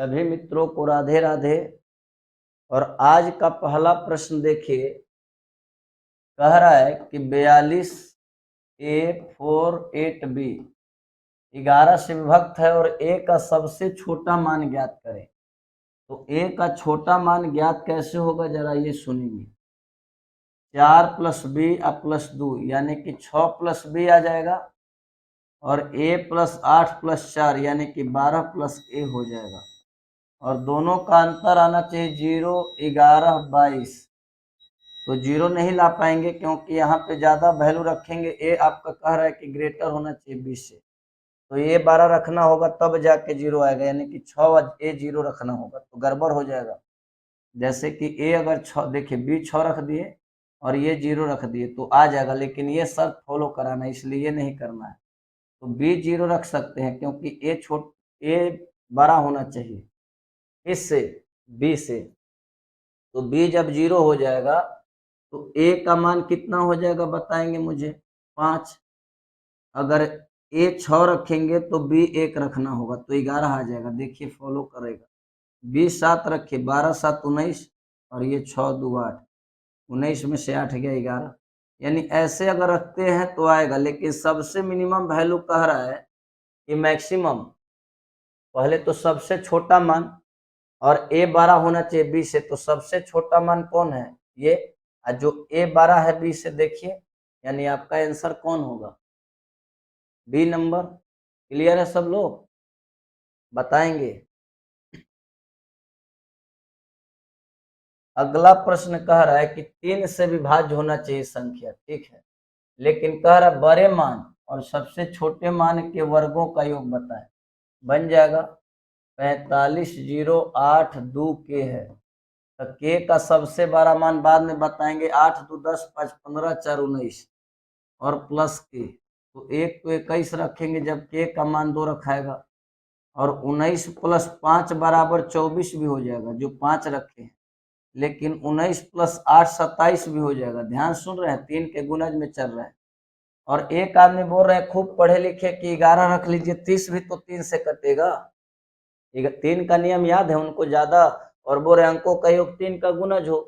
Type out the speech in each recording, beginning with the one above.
सभी मित्रों को राधे राधे। और आज का पहला प्रश्न देखिए, कह रहा है कि 42A48B 11 से विभक्त है और A का सबसे छोटा मान ज्ञात करें। तो A का छोटा मान ज्ञात कैसे होगा, जरा ये सुनिए। 4 + B + 2 यानी कि 6 + B आ जाएगा, और A + 8 + 4 यानी कि 12 + A हो जाएगा। और दोनों का अंतर आना चाहिए 0, 11, 22। तो 0 नहीं ला पाएंगे क्योंकि यहाँ पे ज़्यादा वैल्यू रखेंगे। ए आपका कह रहा है कि ग्रेटर होना चाहिए 20 से, तो ये 12 रखना होगा तब जाके 0 आएगा, यानी कि 6 ए 0 रखना होगा, तो गड़बड़ हो जाएगा। जैसे कि ए अगर 6, देखिए बी 6 रख दिए और ये 0 रख दिए तो आ जाएगा, लेकिन ये शर्त फॉलो कराना है, इसलिए ये नहीं करना है। तो बी 0 रख सकते हैं क्योंकि ए बड़ा होना चाहिए इससे, बी से। तो बी जब 0 हो जाएगा तो ए का मान कितना हो जाएगा बताएंगे मुझे, 5। अगर ए 6 रखेंगे तो बी 1 रखना होगा, तो 11 आ जाएगा। देखिए फॉलो करेगा। बी 7 रखे, 12 7 19, और ये 6 2 8, 19 में से 8 गया 11। यानी ऐसे अगर रखते हैं तो आएगा, लेकिन सबसे मिनिमम वैल्यू कह रहा है कि मैक्सिमम, पहले तो सबसे छोटा मान, और ए 12 होना चाहिए बी से, तो सबसे छोटा मान कौन है, ये। और जो ए 12 है बी से, देखिए, यानी आपका आंसर कौन होगा, बी नंबर। क्लियर है सब लोग, बताएंगे। अगला प्रश्न कह रहा है कि 3 से विभाज्य होना चाहिए संख्या, ठीक है, लेकिन कह रहा है बड़े मान और सबसे छोटे मान के वर्गों का योग बताएं। बन जाएगा 45 0 8 2 के है। तो के का सबसे बड़ा मान बाद में बताएंगे, 8 2 10 5 15 4 19, और प्लस के, तो 1 तो 21 रखेंगे जब के का मान 2 रखाएगा, और 19 + 5 = 24 भी हो जाएगा जो 5 रखे हैं, लेकिन 19 + 8 27 भी हो जाएगा। ध्यान सुन रहे हैं, 3 के गुणज में चल रहे हैं। और एक आदमी बोल रहे हैं खूब पढ़े लिखे कि 11 रख लीजिए, 30 भी तो 3 से कटेगा। 3 का नियम याद है उनको ज्यादा, और बोल रहे अंकों का योग 3 का गुणज हो,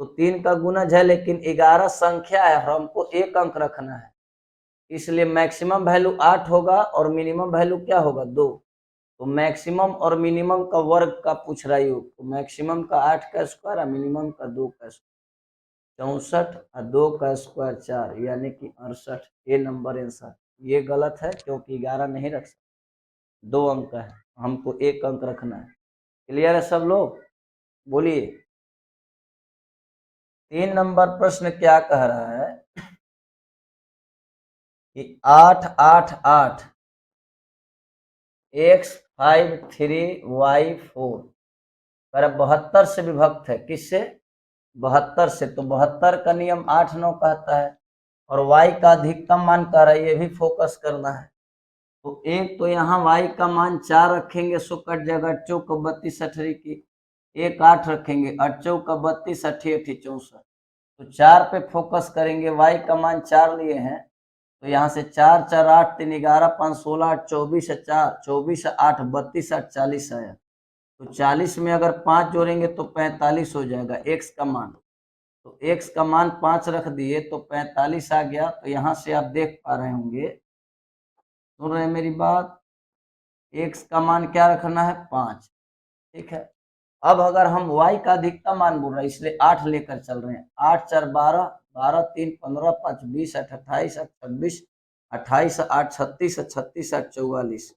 तो 3 का गुणज है, लेकिन 11 संख्या है और हमको एक अंक रखना है, इसलिए मैक्सिमम वैल्यू 8 होगा और मिनिमम वैल्यू क्या होगा, 2। तो मैक्सिमम और मिनिमम का वर्ग का पूछ रहा है योग, तो मैक्सिमम का 8 का स्क्वायर और मिनिमम का 2 का स्क्वायर, 64 और 2 का स्क्वायर 4, यानी कि 68। ये नंबर आंसर। ये गलत है क्योंकि 11 नहीं रख सकते, 2 अंक है, हमको 1 अंक रखना है। क्लियर है सब लोग, बोलिए। 3 नंबर प्रश्न क्या कह रहा है कि 8 8 8 x 5 3 y 4 पर 72 से विभक्त है, किससे, 72 से। तो 72 का नियम 8 9 कहता है, और y का अधिकतम मान कह रहा है, ये भी फोकस करना है। तो एक तो यहाँ y का मान 4 रखेंगे, सो कट जाएगा, 8 चौक 32 अठरी की, एक 8 रखेंगे, 8 चौक 32 अठी अठी 64, तो 4 पे फोकस करेंगे। y का मान 4 लिए हैं, तो यहाँ से 4 4 8 3 11 5 16 8 24 4 24 8 32 8 40 आया। तो 40 में अगर 5 जोड़ेंगे तो 45 हो जाएगा x का मान। तो x का मान 5 रख दिए तो 45 आ गया। तो यहाँ से आप देख पा रहे होंगे, सुन रहे हैं मेरी बात, x का मान क्या रखना है, 5, ठीक है। अब अगर हम y का अधिकतम मान बोल रहे हैं, इसलिए 8 लेकर चल रहे हैं। 8 4 12 12 3 15 5 20 8 28 8 26 28 8 36 36 8 44,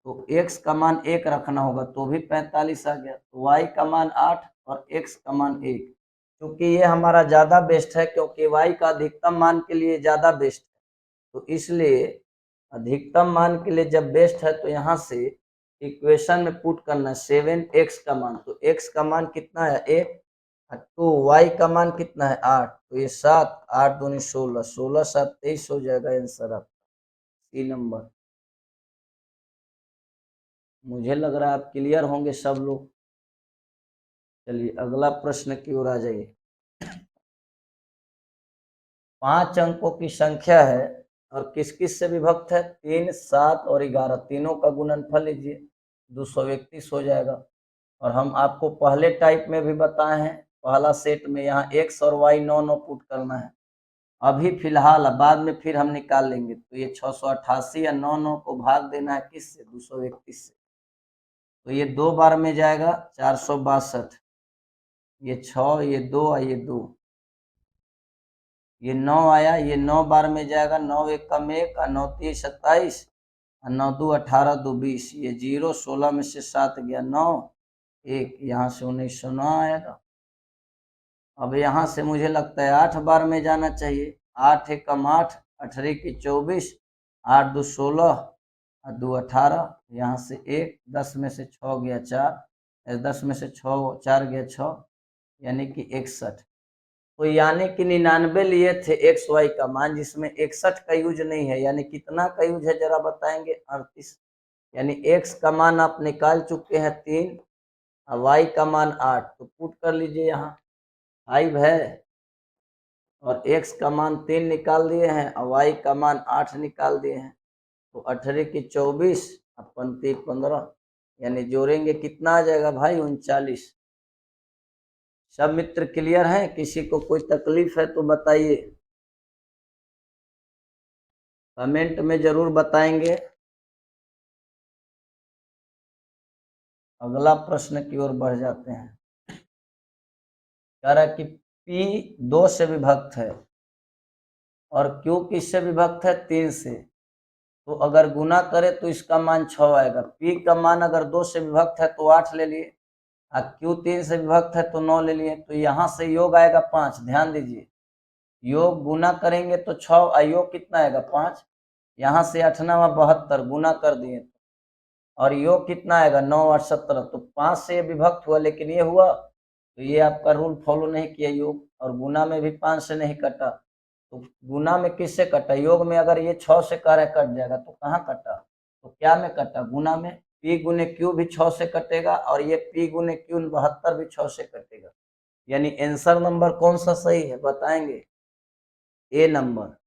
तो x का मान 1 रखना होगा, तो भी 45 आ गया। तो y का मान 8 और x का मान 1, क्योंकि ये हमारा ज्यादा बेस्ट है, क्योंकि y का अधिकतम मान के लिए ज्यादा बेस्ट है, तो इसलिए अधिकतम मान के लिए जब बेस्ट है तो यहाँ से इक्वेशन में पुट करना है 7x का मान। तो x का मान कितना है, 1, तो y का मान कितना है, 8, तो ये 7 8 दूनी 16 16 7 23 हो जाएगा आंसर आपका, सी नंबर। मुझे लग रहा है आप क्लियर होंगे सब लोग। चलिए अगला प्रश्न की ओर आ जाइए। 5 अंकों की संख्या है और किस किस से विभक्त है, 3 7 और 11, तीनों का गुणनफल लीजिए, 231 हो जाएगा। और हम आपको पहले टाइप में भी बताए हैं, पहला सेट में यहाँ x और y 9 पुट करना है। अभी फिलहाल बाद में फिर हम निकाल लेंगे। तो ये 688 या 9 को भाग देना है किससे, 231 से। तो ये 2 बार में जाएगा 462, ये 6, ये 2 और ये 2, ये 9 आया, ये 9 बार में जाएगा, 9 एक कम 1 और 9 3 27 और 9 2 18 2 20, ये 0 16 में से 7 गया 9, 1 यहाँ से 1909 आएगा। अब यहाँ से मुझे लगता है 8 बार में जाना चाहिए, 8 एक कम 8, 18 की 24, 8 2 16 और 2 18, यहाँ से 1, 10 में से 6 गया 4, 10 में से 6 4 गया 6, यानी कि 61। तो यानी कि 99 लिए थे एक्स वाई का मान, जिसमें 61 का यूज नहीं है, यानी कितना का यूज है जरा बताएंगे, 38। यानी एक्स का मान आप निकाल चुके हैं 3 और वाई का मान 8, तो पुट कर लीजिए यहाँ 5 है, और एक्स का मान 3 निकाल दिए हैं और वाई का मान 8 निकाल दिए हैं। तो 18 की 24 और 35 15, यानी जोड़ेंगे कितना आ जाएगा भाई, 39। सब मित्र क्लियर हैं? किसी को कोई तकलीफ है तो बताइए, कमेंट में जरूर बताएंगे। अगला प्रश्न की ओर बढ़ जाते हैं। कह रहा है कि P 2 से विभक्त है और Q किससे विभक्त है, 3 से। तो अगर गुना करे तो इसका मान 6 आएगा। P का मान अगर 2 से विभक्त है तो 8 ले लिए, और Q 3 से विभक्त है तो 9 ले लिए। तो यहाँ से योग आएगा 5। ध्यान दीजिए, योग गुना करेंगे तो 6, अयोग कितना आएगा 5। यहाँ से 8 9 72 गुना कर दिए, और योग कितना आएगा 9 8 17। तो 5 से ये विभक्त हुआ, लेकिन ये हुआ तो ये आपका रूल फॉलो नहीं किया योग, और गुना में भी 5 से नहीं कटा। तो गुना में किससे कटा, योग में अगर ये 6 से कह रहे कट जाएगा, तो कहाँ कटा, तो क्या में कटा, गुना में। P गुने Q भी 6 से कटेगा, और ये P गुने Q 72 भी 6 से कटेगा। यानी आंसर नंबर कौन सा सही है बताएंगे, ए नंबर।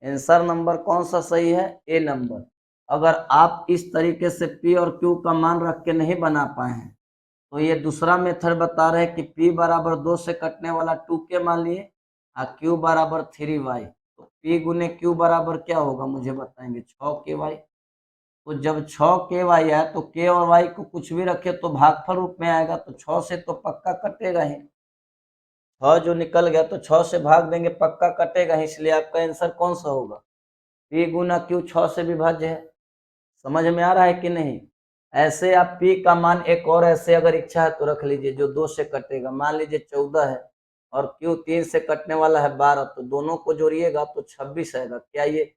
आंसर नंबर कौन सा सही है, ए नंबर। अगर आप इस तरीके से P और Q का मान रख के नहीं बना पाए हैं, तो ये दूसरा मेथड बता रहे हैं कि P बराबर 2 से कटने वाला 2K मान लिए, और Q बराबर 3Y। तो P गुने Q बराबर क्या होगा मुझे बताएंगे, 6KY। तो जब 6KY है तो K और Y को कुछ भी रखे तो भागफल रूप में आएगा, तो 6 से तो पक्का कटेगा ही। 6 जो निकल गया तो 6 से भाग देंगे, पक्का कटेगा ही। इसलिए आपका आंसर कौन सा होगा, P गुना Q 6 से विभाज्य है। समझ में आ रहा है कि नहीं। ऐसे आप P का मान एक और ऐसे अगर इच्छा है तो रख लीजिए, जो 2 से कटेगा। मान लीजिए 14 है और Q 3 से कटने वाला है 12, तो दोनों को जोड़िएगा तो 26 आएगा। क्या ये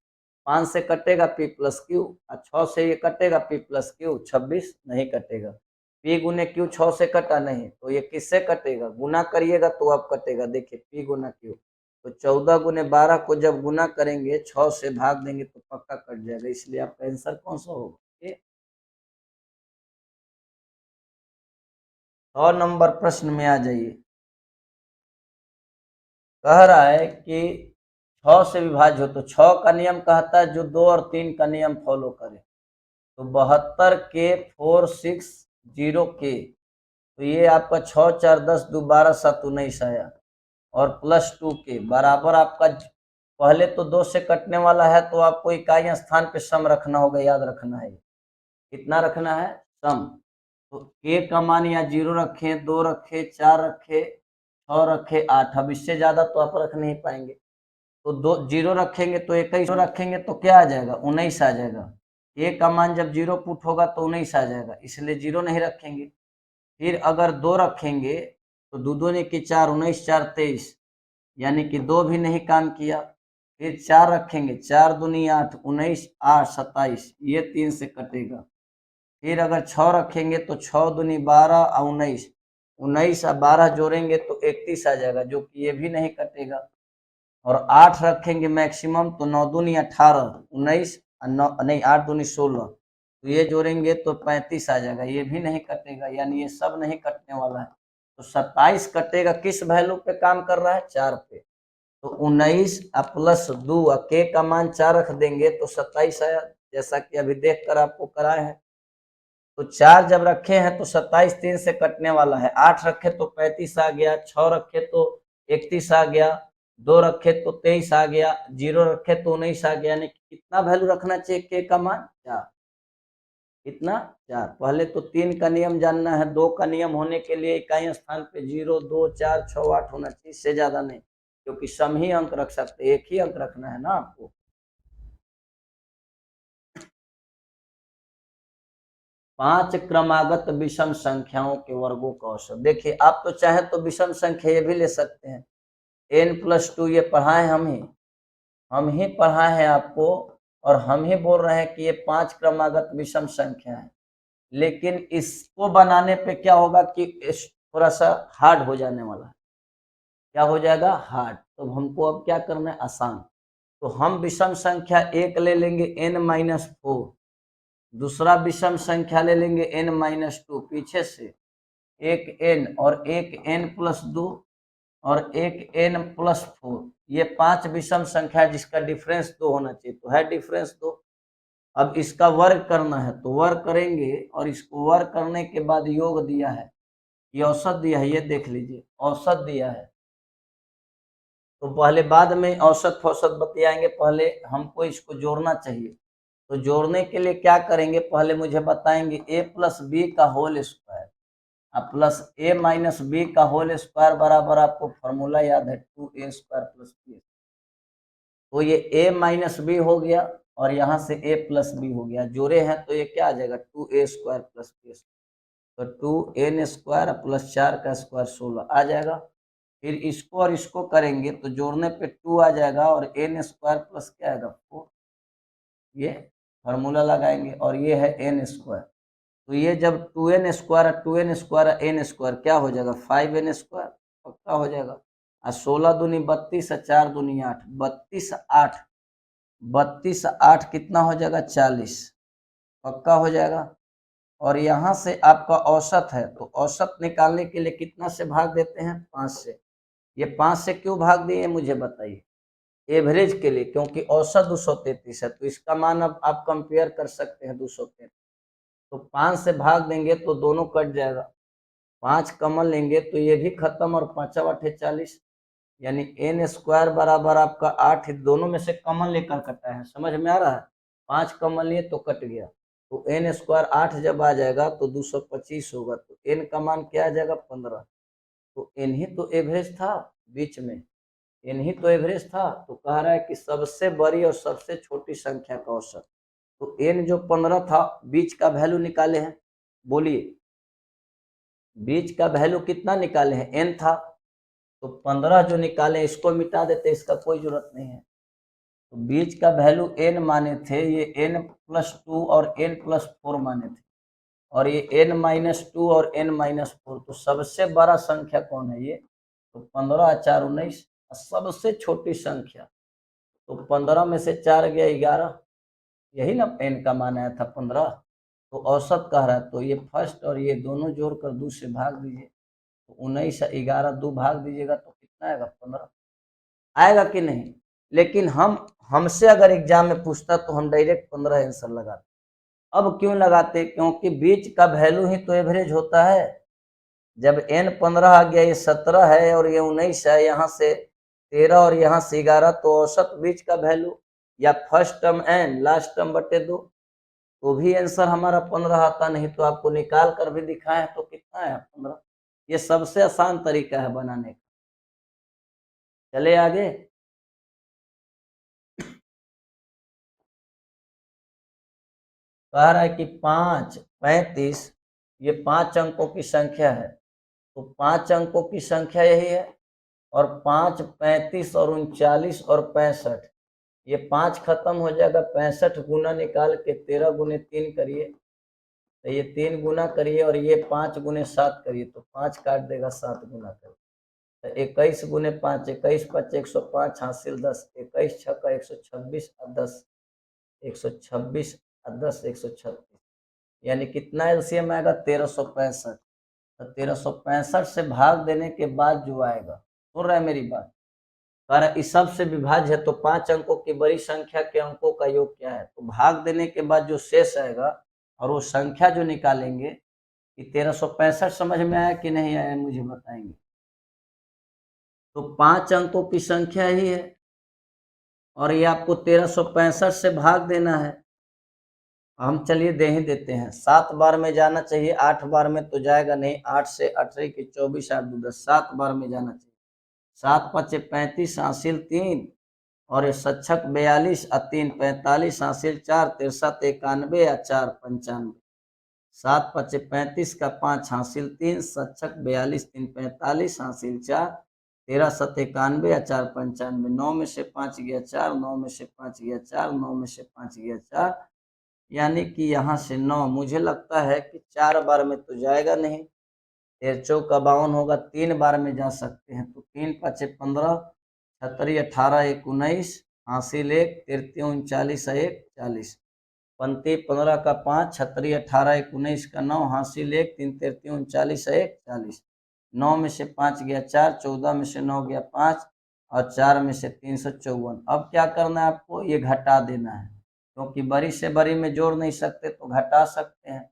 5 से कटेगा P प्लस Q, और 6 से ये कटेगा P प्लस Q, 26 नहीं कटेगा। P गुने Q 6 से कटा नहीं, तो ये किससे कटेगा, गुना करिएगा तो अब कटेगा। देखिए P गुना Q, तो 14 गुने 12 को जब गुना करेंगे 6 से भाग देंगे तो पक्का कट जाएगा। इसलिए आपका आंसर कौन सा होगा, 100 नंबर प्रश्न में आ जाइए। कह रहा है कि 6 से विभाज्य हो, तो 6 का नियम कहता है जो 2 और 3 का नियम फॉलो करे। तो 72K460K, तो ये आपका 6 4 10 2 12 7 19 आया, और प्लस 2K बराबर आपका, पहले तो 2 से कटने वाला है तो आपको इकाई स्थान पे सम रखना होगा, याद रखना है। कितना रखना है, सम। तो K का मान या 0 रखे, 2 रखे, 4 रखे, 6 रखे, 8। अब इससे ज्यादा तो आप रख नहीं पाएंगे, तो 2 0 रखेंगे तो 21 रखेंगे तो क्या आ जाएगा, 19 आ जाएगा। A का मान जब 0 पुट होगा तो 19 आ जाएगा, इसलिए 0 नहीं रखेंगे। फिर अगर 2 रखेंगे तो 2 दूनी की 4, 19 4 23, यानी कि 2 भी नहीं काम किया। फिर 4 रखेंगे, 4 दूनी 8, 19 8 27, ये 3 से कटेगा। फिर अगर 6 रखेंगे तो 6 दूनी 12 और 19, 19 और 12 जोड़ेंगे तो 31 आ जाएगा, जो कि ये भी नहीं कटेगा। और 8 रखेंगे मैक्सिमम, तो 9 दूनी 18, 19 नहीं 8 दूनी 16, तो ये जोड़ेंगे तो 35 आ जाएगा, ये भी नहीं कटेगा। यानी ये सब नहीं कटने वाला है। तो 27 कटेगा, किस वैल्यू पे काम कर रहा है, 4 पे। तो 19 प्लस 2, K का मान 4 रख देंगे तो 27 आया, जैसा कि अभी देख कर आपको कराए हैं। तो 4 जब रखे हैं तो 27 3 से कटने वाला है, 8 रखे तो 35 आ गया, 6 रखे तो 31 आ गया, 2 रखे तो 23 आ गया, 0 रखे तो 19 आ गया। यानी कितना वैल्यू रखना चाहिए के का मान? 4। कितना? 4। पहले तो 3 का नियम जानना है, 2 का नियम होने के लिए इकाई स्थान पे 0 2 4 6 8 होना चाहिए, इससे ज्यादा नहीं, क्योंकि सम ही अंक रख सकते, एक ही अंक रखना है ना आपको। पांच क्रमागत विषम संख्याओं के वर्गों का औसत। देखिए आप तो चाहे तो विषम संख्या ये भी ले सकते हैं, n+2 ये पढ़ाए हम ही पढ़ाए हैं आपको, और हम ही बोल रहे हैं कि ये 5 क्रमागत विषम संख्या है। लेकिन इसको बनाने पे क्या होगा कि थोड़ा सा हार्ड हो जाने वाला है। क्या हो जाएगा? हार्ड। तो हमको अब क्या करना है? आसान। तो हम विषम संख्या एक ले लेंगे n-4, दूसरा विषम संख्या ले लेंगे n-2, पीछे से एक n और एक n+2 और एक n+4, ये 5 विषम संख्या जिसका डिफरेंस 2 होना चाहिए, तो है डिफरेंस 2। अब इसका वर्ग करना है तो वर्ग करेंगे, और इसको वर्ग करने के बाद योग दिया है, ये औसत दिया है, ये देख लीजिए औसत दिया है। तो पहले बाद में औसत फौसत बतियाएंगे, पहले हमको इसको जोड़ना चाहिए। तो जोड़ने के लिए क्या करेंगे, पहले मुझे बताएंगे a+b का होल स्क्वायर प्लस a-b का होल स्क्वायर बराबर, आपको फॉर्मूला याद है 2a² + b। तो ये a-b हो गया और यहाँ से a+b हो गया, जोड़े हैं तो ये क्या आ जाएगा 2a² + b। तो 2n² + 4 का स्क्वायर 16 आ जाएगा। फिर इसको और इसको करेंगे तो जोड़ने पे 2 आ जाएगा और n² प्लस क्या आएगा 4, ये फार्मूला लगाएंगे, और ये है n²। तो ये जब 2n² n² क्या हो जाएगा 5n², पक्का हो जाएगा। 16 दूनी 32, 4 दूनी 8, 32 8 कितना हो जाएगा 40, पक्का हो जाएगा। और यहाँ से आपका औसत है, तो औसत निकालने के लिए कितना से भाग देते हैं? 5 से। ये 5 से क्यों भाग दिए मुझे बताइए? एवरेज के लिए, क्योंकि औसत 233 है, तो इसका मान अब आप कंपेयर कर सकते हैं 233। तो 5 से भाग देंगे तो दोनों कट जाएगा, 5 कॉमन लेंगे तो ये भी खत्म, और 5 8 40, यानी n² बराबर आपका 8, दोनों में से कॉमन लेकर कटा है, समझ में आ रहा है? 5 कॉमन लिए तो कट गया, तो n² 8 जब आ जाएगा तो 225 होगा, तो n का मान क्या आ जाएगा 15। तो n ही तो एवरेज था बीच में, n ही तो एवरेज था। तो कह रहा है कि सबसे बड़ी और सबसे छोटी संख्या का औसत, तो n जो 15 था, बीच का वैल्यू निकाले हैं, बोलिए बीच का वैल्यू कितना निकाले हैं? n था, तो 15 जो निकाले इसको मिटा देते, इसका कोई जरूरत नहीं है। तो बीच का वैल्यू n माने थे, ये n+2 और n+4 माने थे, और ये n-2 और n-4, तो सबसे बड़ा संख्या कौन है? ये। तो 15 4 19, सबसे छोटी संख्या, तो 15 में से 4 गया 11, यही ना n का मान आया था 15। तो औसत कह रहा है, तो ये फर्स्ट और ये दोनों जोड़कर 2 से भाग दीजिए, तो 19 11 2 भाग दीजिएगा तो कितना आएगा 15, आएगा कि नहीं? लेकिन हमसे अगर एग्जाम में पूछता तो हम डायरेक्ट 15 आंसर लगाते। अब क्यों लगाते? क्योंकि बीच का वैल्यू ही तो एवरेज होता है। जब n 15 आ गया, ये 17 है और ये 19 है, यहाँ से 13 और यहाँ से 11, तो औसत बीच का वैल्यू या first term n last term बटे 2, तो भी आंसर हमारा 15 आता। नहीं तो आपको निकाल कर भी दिखाएं तो कितना है 15। ये सबसे आसान तरीका है बनाने का। चले आगे। कह रहा है कि 5 35 ये 5 अंकों की संख्या है, तो 5 अंकों की संख्या यही है, और 5 35 और 39 और 65, ये 5 खत्म हो जाएगा, 65 गुना निकाल के 13 गुने 3 करिए, तो ये 3 गुना करिए, और ये 5 गुने 7 करिए, तो 5 काट देगा, 7 गुना करिए, तो 21 गुने 5, 21 5 105 हासिल 10, 21 6 126 और 10 126 और 10 136, यानी कितना एलसीएम आएगा 1365। तो 1365 से भाग देने के बाद जो आएगा, सुन रहे हैं मेरी बात? कारण इस सब से विभाज्य है, तो 5 अंकों की बड़ी संख्या के अंकों का योग क्या है? तो भाग देने के बाद जो शेष आएगा, और वो संख्या जो निकालेंगे कि 1365 समझ में आया कि नहीं आया मुझे बताएंगे। तो 5 अंकों की संख्या ही है और ये आपको 1365 से भाग देना है। हम चलिए दे ही देते हैं। 7 बार में जाना चाहिए, 8 बार में तो जाएगा नहीं। 8 से 18 की 24 8 2 10, 7 बार में जाना चाहिए। 7 5 35 हासिल 3 और ये सच्छक 42 और 3 45 हासिल 4 63 91 या 4 95। 7 5 35 का 5 हासिल 3 सच्छक 42 3 45 हासिल 4 13 7 91 या 4 95। 9 में से 5 गया 4, 9 में से 5 गया 4, 9 में से 5 गया 4, यानी कि यहाँ से 9 मुझे लगता है कि 4 बार में तो जाएगा नहीं। 13 चौक 52 होगा, 3 बार में जा सकते हैं। तो 3 5 15 छतरी 18 1 19 हासिल 1 33 39 1 40। पंक्ति 15 का 5 छतरी 18 1 19 का 9 हासिल 1 3 33 39 1 40। 9 में से 5 गया 4, 14 में से 9 गया 5 और 4 में से 354। अब क्या करना है आपको, ये घटा देना है, क्योंकि बड़ी से बड़ी में जोड़ नहीं सकते तो घटा सकते हैं।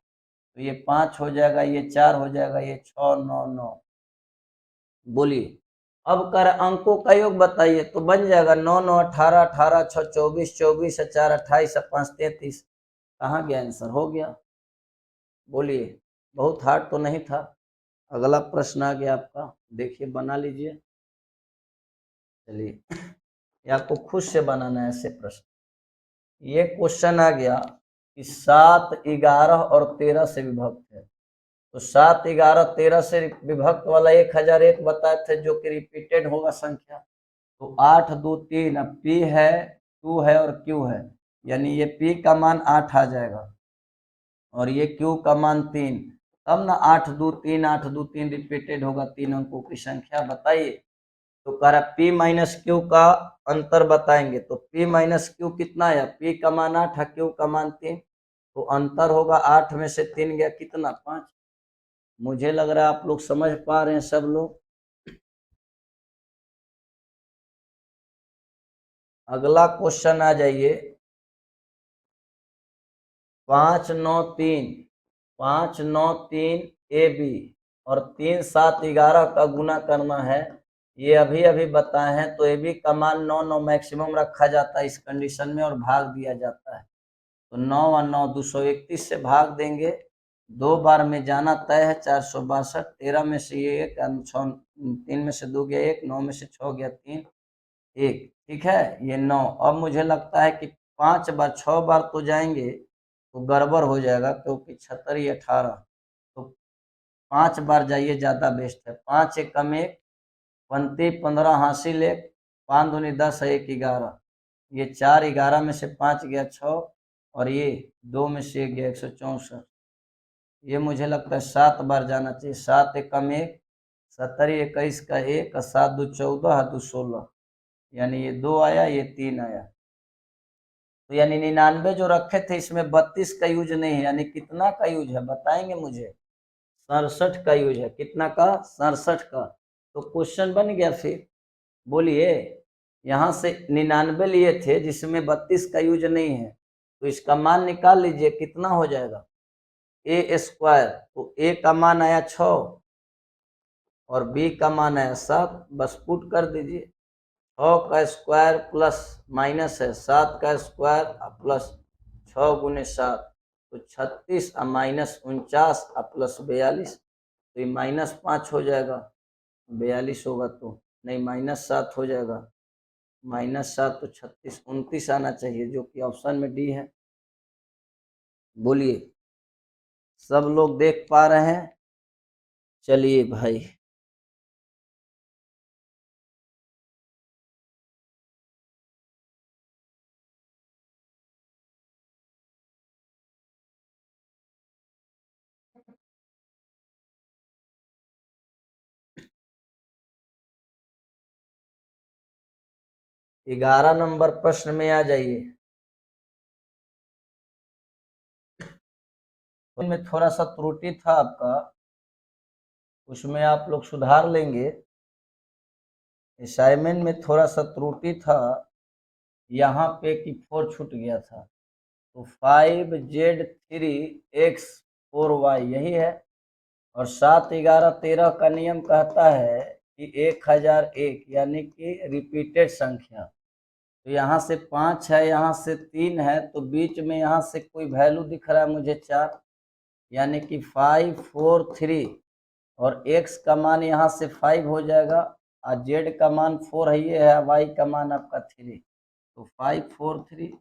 तो ये 5 हो जाएगा, ये 4 हो जाएगा, ये 6 9 9। बोलिए अब कर अंकों का योग बताइए, तो बन जाएगा 9 9 18 18 6 24 24 4 28 5 33। कहाँ गया आंसर, हो गया। बोलिए बहुत हार्ड तो नहीं था। अगला प्रश्न आ गया आपका, देखिए बना लीजिए। चलिए ये आपको खुद से बनाना है ऐसे प्रश्न। ये क्वेश्चन आ गया कि 7 11 और 13 से विभक्त है। तो 7 11 13 से विभक्त वाला 1001 बताए थे, जो कि रिपीटेड होगा संख्या। तो 8 2 3, अब पी है 2 है और क्यू है, यानी ये पी का मान 8 आ जाएगा और ये क्यू का मान 3। तब ना 8 2 3 8 2 3 रिपीटेड होगा, 3 अंकों की संख्या बताइए। तो कह रहा पी माइनस क्यू का अंतर बताएंगे। तो पी माइनस क्यू कितना है, पी का मान 8 है, क्यू का मान 3, तो अंतर होगा 8 में से 3 गया कितना, 5। मुझे लग रहा है आप लोग समझ पा रहे हैं सब लोग। अगला क्वेश्चन आ जाइए। 5 9 3 5 9 3 ए बी और 3 7 11 का गुना करना है, ये अभी अभी बताए हैं। तो ए बी का मान 9 9 मैक्सिमम रखा जाता है इस कंडीशन में और भाग दिया जाता है। तो 9 और 9 231 से भाग देंगे। 2 बार में जाना तय है, 462। 13 में से ये 1, 3 में से 2 गया 1, 9 में से 6 गया 3 1, ठीक है, ये 9। अब मुझे लगता है कि 5 बार 6 बार तो जाएंगे तो गड़बड़ हो जाएगा, क्योंकि 76 18। तो 5 बार जाइए, ज़्यादा बेस्ट है। 5 1 कम 1, 35 15 हासिल 1, 5 दूनी 10 1 11। ये 4 11 में से 5 गया 6 और ये 2 में से 1 गया 164। ये मुझे लगता है 7 बार जाना चाहिए। 7 1 कम 1, 70 21 का 1 और 7 2 14 2 16, यानी ये 2 आया, ये 3 आया। तो यानी 99 जो रखे थे इसमें 32 का यूज नहीं है, यानी कितना का यूज है बताएंगे मुझे। 67 का यूज है। कितना का, 67 का। तो क्वेश्चन बन गया फिर। बोलिए, यहाँ से 99 लिए थे जिसमें 32 का यूज नहीं है, तो इसका मान निकाल लीजिए कितना हो जाएगा, ए स्क्वायर। तो ए का मान आया 6 और बी का मान आया 7, बस पुट कर दीजिए। 6 का स्क्वायर प्लस माइनस है 7 का स्क्वायर प्लस 6 गुने 7, तो 36 और माइनस 49 और प्लस 42, तो ये -5 हो जाएगा। 42 होगा तो नहीं, -7 हो जाएगा। -7 तो 36 29 आना चाहिए, जो कि ऑप्शन में डी है। बोलिए सब लोग देख पा रहे हैं। चलिए भाई, ग्यारह नंबर प्रश्न में आ जाइए। में थोड़ा सा त्रुटि था आपका, उसमें आप लोग सुधार लेंगे। असाइनमेंट में थोड़ा सा त्रुटि था यहाँ पे कि 4 छूट गया था। तो 5Z3X4Y यही है। और 7, 11, 13 का नियम कहता है कि 1001 यानी कि रिपीटेड संख्या। तो यहाँ से 5 है, यहाँ से 3 है, तो बीच में यहाँ से कोई वैल्यू दिख रहा है मुझे 4, यानी कि 543 और x का मान यहाँ से 5 हो जाएगा और z का मान 4 है, ये है, y का मान आपका 3, तो 543।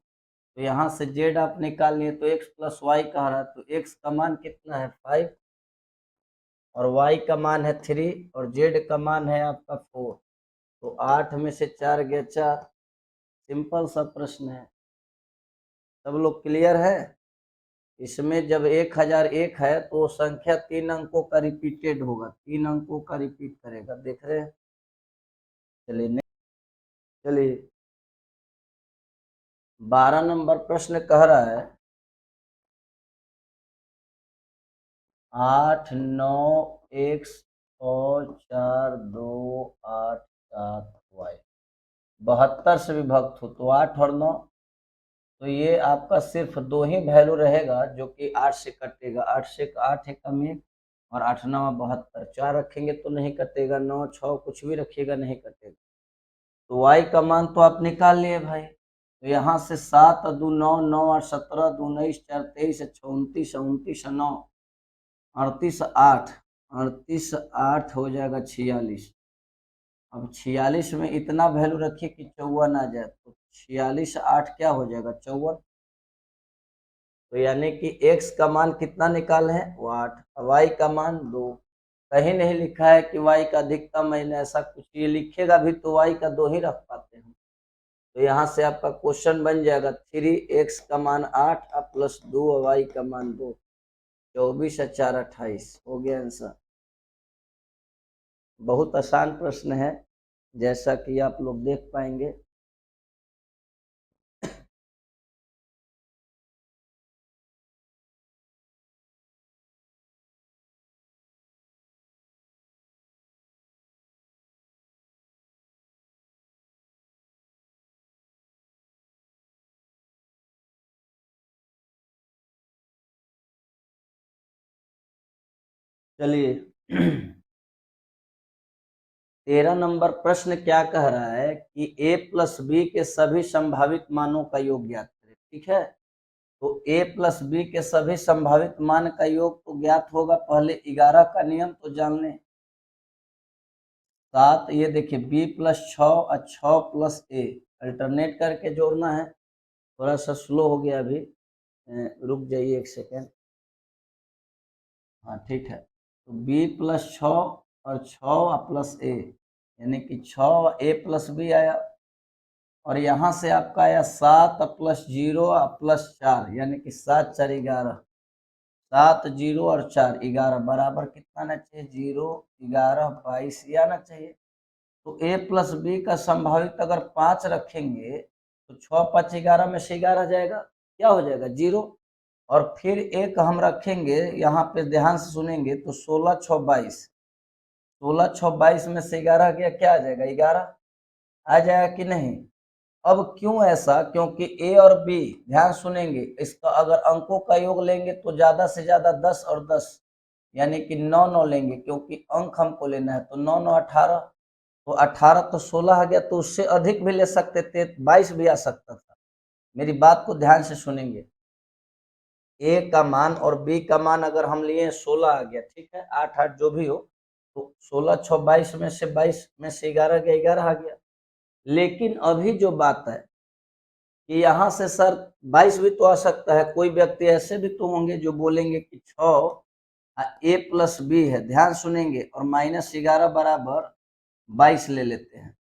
तो यहाँ से z आप निकाल लिए तो x प्लस वाई कह रहा है, तो x का मान कितना है 5 और y का मान है 3 और z का मान है आपका 4। तो 8 में से 4 गया 4। सिंपल सा प्रश्न है। सब लोग क्लियर है? इसमें जब 1001 है तो संख्या 3 अंकों का रिपीटेड होगा, 3 अंकों का रिपीट करेगा। देख रहे हैं? चलिए 12 नंबर प्रश्न कह रहा है 8 9 x और 4 2 8 7 y 72 से विभक्त हो तो 8 और 9, तो ये आपका सिर्फ 2 ही वैल्यू रहेगा जो कि 8 से कटेगा। 8 से 8 है कम 1 और 8 9 72, 4 रखेंगे तो नहीं कटेगा, 9 6 कुछ भी रखिएगा नहीं कटेगा। तो y का मान तो आप निकाल लिए भाई। तो यहाँ से 7 2 9 9 8 17 2 19 4 23 29 29 9 38 8 38 8 हो जाएगा 46। अब 46 में इतना वैल्यू रखिए कि 54 आ जाए, तो 46 8 क्या हो जाएगा 54। तो यानी कि x का मान कितना निकाले हैं वो 8, y का मान 2। कहीं नहीं लिखा है कि y का अधिकतम है, ऐसा कुछ, ये लिखेगा भी तो y का 2 ही रख पाते हैं। तो यहाँ से आपका क्वेश्चन बन जाएगा 3x का मान 8 प्लस 2 y का मान 2, 24 और 4 28 हो गया आंसर। बहुत आसान प्रश्न है जैसा कि आप लोग देख पाएंगे। चलिए 13 नंबर प्रश्न क्या कह रहा है कि a प्लस बी के सभी संभावित मानों का योग ज्ञात करें। ठीक है, तो a प्लस बी के सभी संभावित मान का योग तो ज्ञात होगा, पहले 11 का नियम तो जान लें। 7, ये देखिए b प्लस 6 और 6 प्लस a अल्टरनेट करके जोड़ना है। थोड़ा सा स्लो हो गया अभी, रुक जाइए एक सेकेंड। हाँ ठीक है, तो b प्लस 6 और 6 प्लस a यानी कि 6 a प्लस b आया, और यहाँ से आपका आया 7 प्लस 0 प्लस 4 यानी कि 7 4 11, 7 0 और 4 11 बराबर कितना आना चाहिए 0 11 22 ये आना चाहिए। तो a प्लस बी का संभावित अगर 5 रखेंगे तो 6 5 11 में से 11 जाएगा, क्या हो जाएगा 0। और फिर एक हम रखेंगे यहाँ पे, ध्यान से सुनेंगे, तो 16 6 22, 16 6 22 में से 11 गया, क्या आ जाएगा 11 आ जाएगा कि नहीं। अब क्यों ऐसा, क्योंकि ए और बी, ध्यान सुनेंगे, इसका अगर अंकों का योग लेंगे तो ज्यादा से ज्यादा 10 और 10 यानी कि 9 9 लेंगे, क्योंकि अंक हमको लेना है। तो 9 9 18, तो 18 तो 16 आ गया, तो उससे अधिक भी ले सकते थे, 22 भी आ सकता था। मेरी बात को ध्यान से सुनेंगे, ए का मान और बी का मान अगर हम लिए 16 आ गया, ठीक है, 8 8 जो भी हो, तो 16 6 22 में से 22 में से 11 गया, 11 आ गया। लेकिन अभी जो बात है कि यहाँ से सर 22 भी तो आ सकता है, कोई व्यक्ति ऐसे भी तो होंगे जो बोलेंगे कि 6 a प्लस बी है, ध्यान सुनेंगे, और माइनस 11 बराबर 22 ले लेते हैं।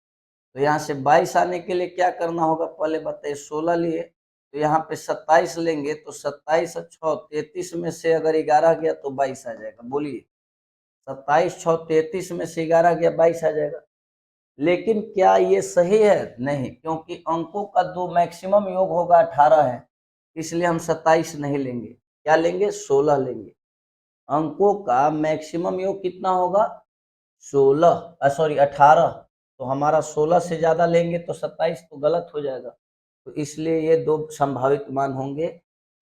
तो यहाँ से 22 आने के लिए क्या करना होगा पहले बताइए। 16 लिए तो यहाँ पे 27 लेंगे, तो 27 और 6 33 में से अगर 11 गया तो 22 आ जाएगा। बोलिए 27 6 33 में से 11 गया 22 आ जाएगा। लेकिन क्या ये सही है? नहीं, क्योंकि अंकों का दो मैक्सिमम योग होगा 18 है, इसलिए हम 27 नहीं लेंगे, क्या लेंगे 16 लेंगे। अंकों का मैक्सिमम योग कितना होगा 16, सॉरी 18, तो हमारा 16 से ज्यादा लेंगे तो 27 तो गलत हो जाएगा। तो इसलिए ये दो संभावित मान होंगे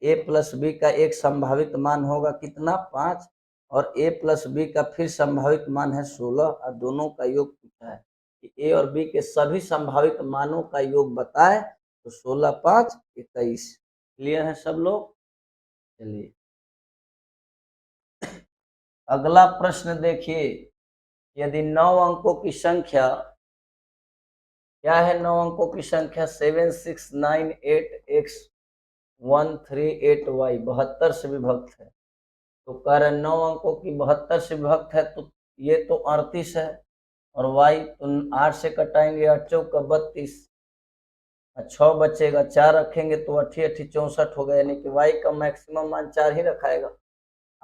a प्लस बी का एक संभावित मान होगा कितना 5 और a प्लस बी का फिर संभावित मान है 16 और दोनों का योग पूछा है कि a और b के सभी संभावित मानों का योग बताए तो 16 5 21। क्लियर है सब लोग। चलिए अगला प्रश्न देखिए, यदि 9 अंकों की संख्या क्या है, 9 अंकों की संख्या 7698x138y 72 से विभक्त है, तो कह रहे 9 अंकों की 72 से विभक्त है तो ये तो 38 है और y तो 8 से कटाएंगे 8 चौका 32, 6 बचेगा 4 रखेंगे तो 8 8 64 होगा, यानी कि y का मैक्सिमम मान 4 ही रखाएगा।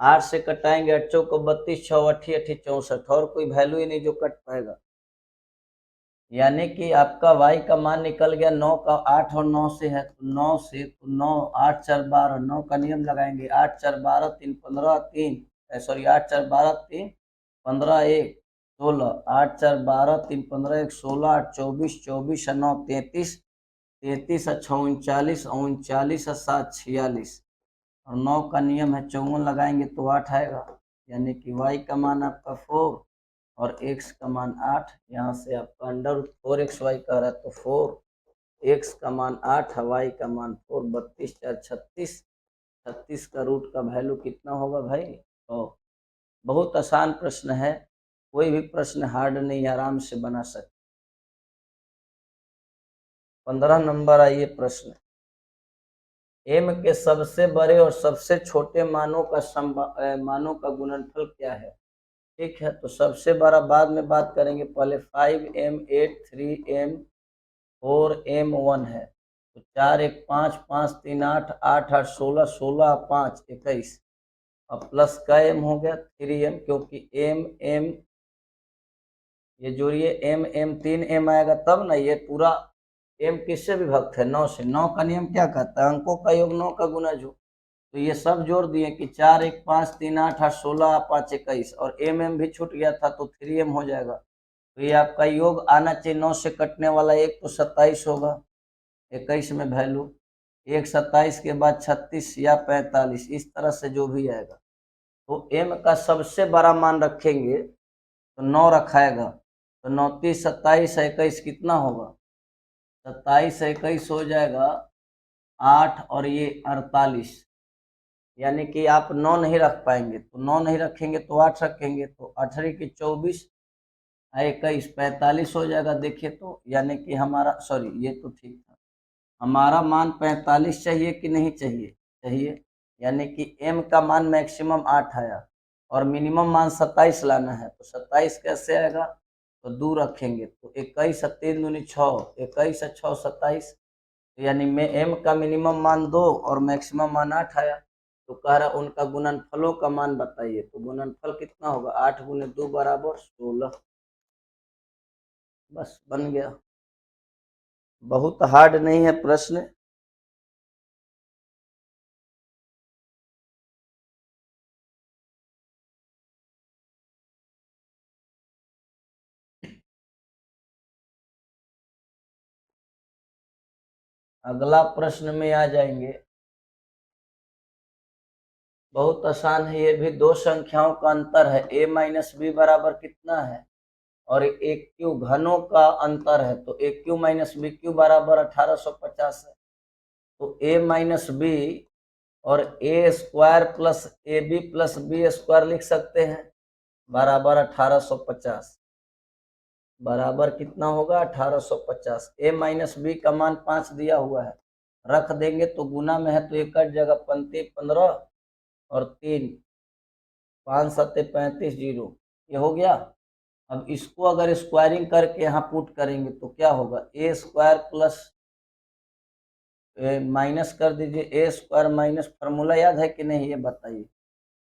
8 से कटाएंगे 8 चौका 32, 6 8 8 64 और कोई वैल्यू ही नहीं जो कट पाएगा, यानी कि आपका y का मान निकल गया 9 का, 8 और 9 से है तो 9 से तो 9 8 4 12, 9 का नियम लगाएंगे 8 4 12 3 15 3 सॉरी 8 4 12 3 15 1 16, 8 4 12 3 15 1 16, 8 24 24 9 33 33 6 39 39 7 46 और 9 का नियम है 54 लगाएंगे तो 8 आएगा, यानी कि y का मान आपका 4 और x का मान 8। यहाँ से आपका अंडर 4xy कह रहा है तो 4x का मान 8 है, y का मान 4, 32 4 36, 36 का रूट का वैल्यू कितना होगा भाई। तो बहुत आसान प्रश्न है, कोई भी प्रश्न हार्ड नहीं, आराम से बना सकते। 15 नंबर आइए प्रश्न, m के सबसे बड़े और सबसे छोटे मानों का गुणनफल क्या है। ठीक है, तो सबसे बड़ा बाद में बात करेंगे, पहले 5m 8 3m 4m 1 है तो 4 1 5 5 3 8 8 8 16 16 5 21 और प्लस का m हो गया 3m, क्योंकि m m ये जोड़िए m m 3m आएगा तब ना, ये पूरा m किससे विभक्त है 9 से। 9 का नियम क्या कहता है, अंकों का योग 9 का गुना जो, तो ये सब जोड़ दिए कि 4 1 5 3 8 8 16 5 21 और m भी छूट गया था तो 3m हो जाएगा, तो ये आपका योग आना चाहिए 9 से कटने वाला, एक तो 27 होगा 21 में वैल्यू, एक 27 के बाद 36 या 45, इस तरह से जो भी आएगा तो m का सबसे बड़ा मान रखेंगे तो 9 रखाएगा, तो 9 30 27 21 कितना होगा, 27 21 हो जाएगा 8 और ये 48, यानी कि आप 9 नहीं रख पाएंगे, तो 9 नहीं रखेंगे तो 8 रखेंगे तो 18 की 24 21 45 हो जाएगा। देखिए तो यानी कि हमारा, सॉरी ये तो ठीक था, हमारा मान 45 चाहिए कि नहीं चाहिए, चाहिए, यानी कि m का मान मैक्सिमम 8 आया और मिनिमम मान 27 लाना है, तो 27 कैसे आएगा, तो 2 रखेंगे तो 21 3 दूनी 6, 21 6 27, यानी में m का मिनिमम मान 2 और मैक्सिमम मान 8 आया, तो कह रहा उनका गुणनफलों का मान बताइए, तो गुणनफल कितना होगा 8 गुने 2 बराबर 16, बस बन गया, बहुत हार्ड नहीं है प्रश्न। अगला प्रश्न में आ जाएंगे, बहुत आसान है ये भी, दो संख्याओं का अंतर है a माइनस बी बराबर कितना है और एक क्यू घनों का अंतर है, तो A cube minus B cube बराबर 1850 है, तो a माइनस बी और A square plus A B plus B square लिख सकते हैं बराबर 1850, बराबर कितना होगा 1850। ए माइनस बी का मान 5 दिया हुआ है, रख देंगे तो गुना में है तो एक जगह 15 और 3 5 7 35 0, ये हो गया। अब इसको अगर स्क्वायरिंग करके यहाँ पुट करेंगे तो क्या होगा, ए स्क्वायर प्लस माइनस कर दीजिए ए स्क्वायर माइनस, फार्मूला याद है कि नहीं ये बताइए,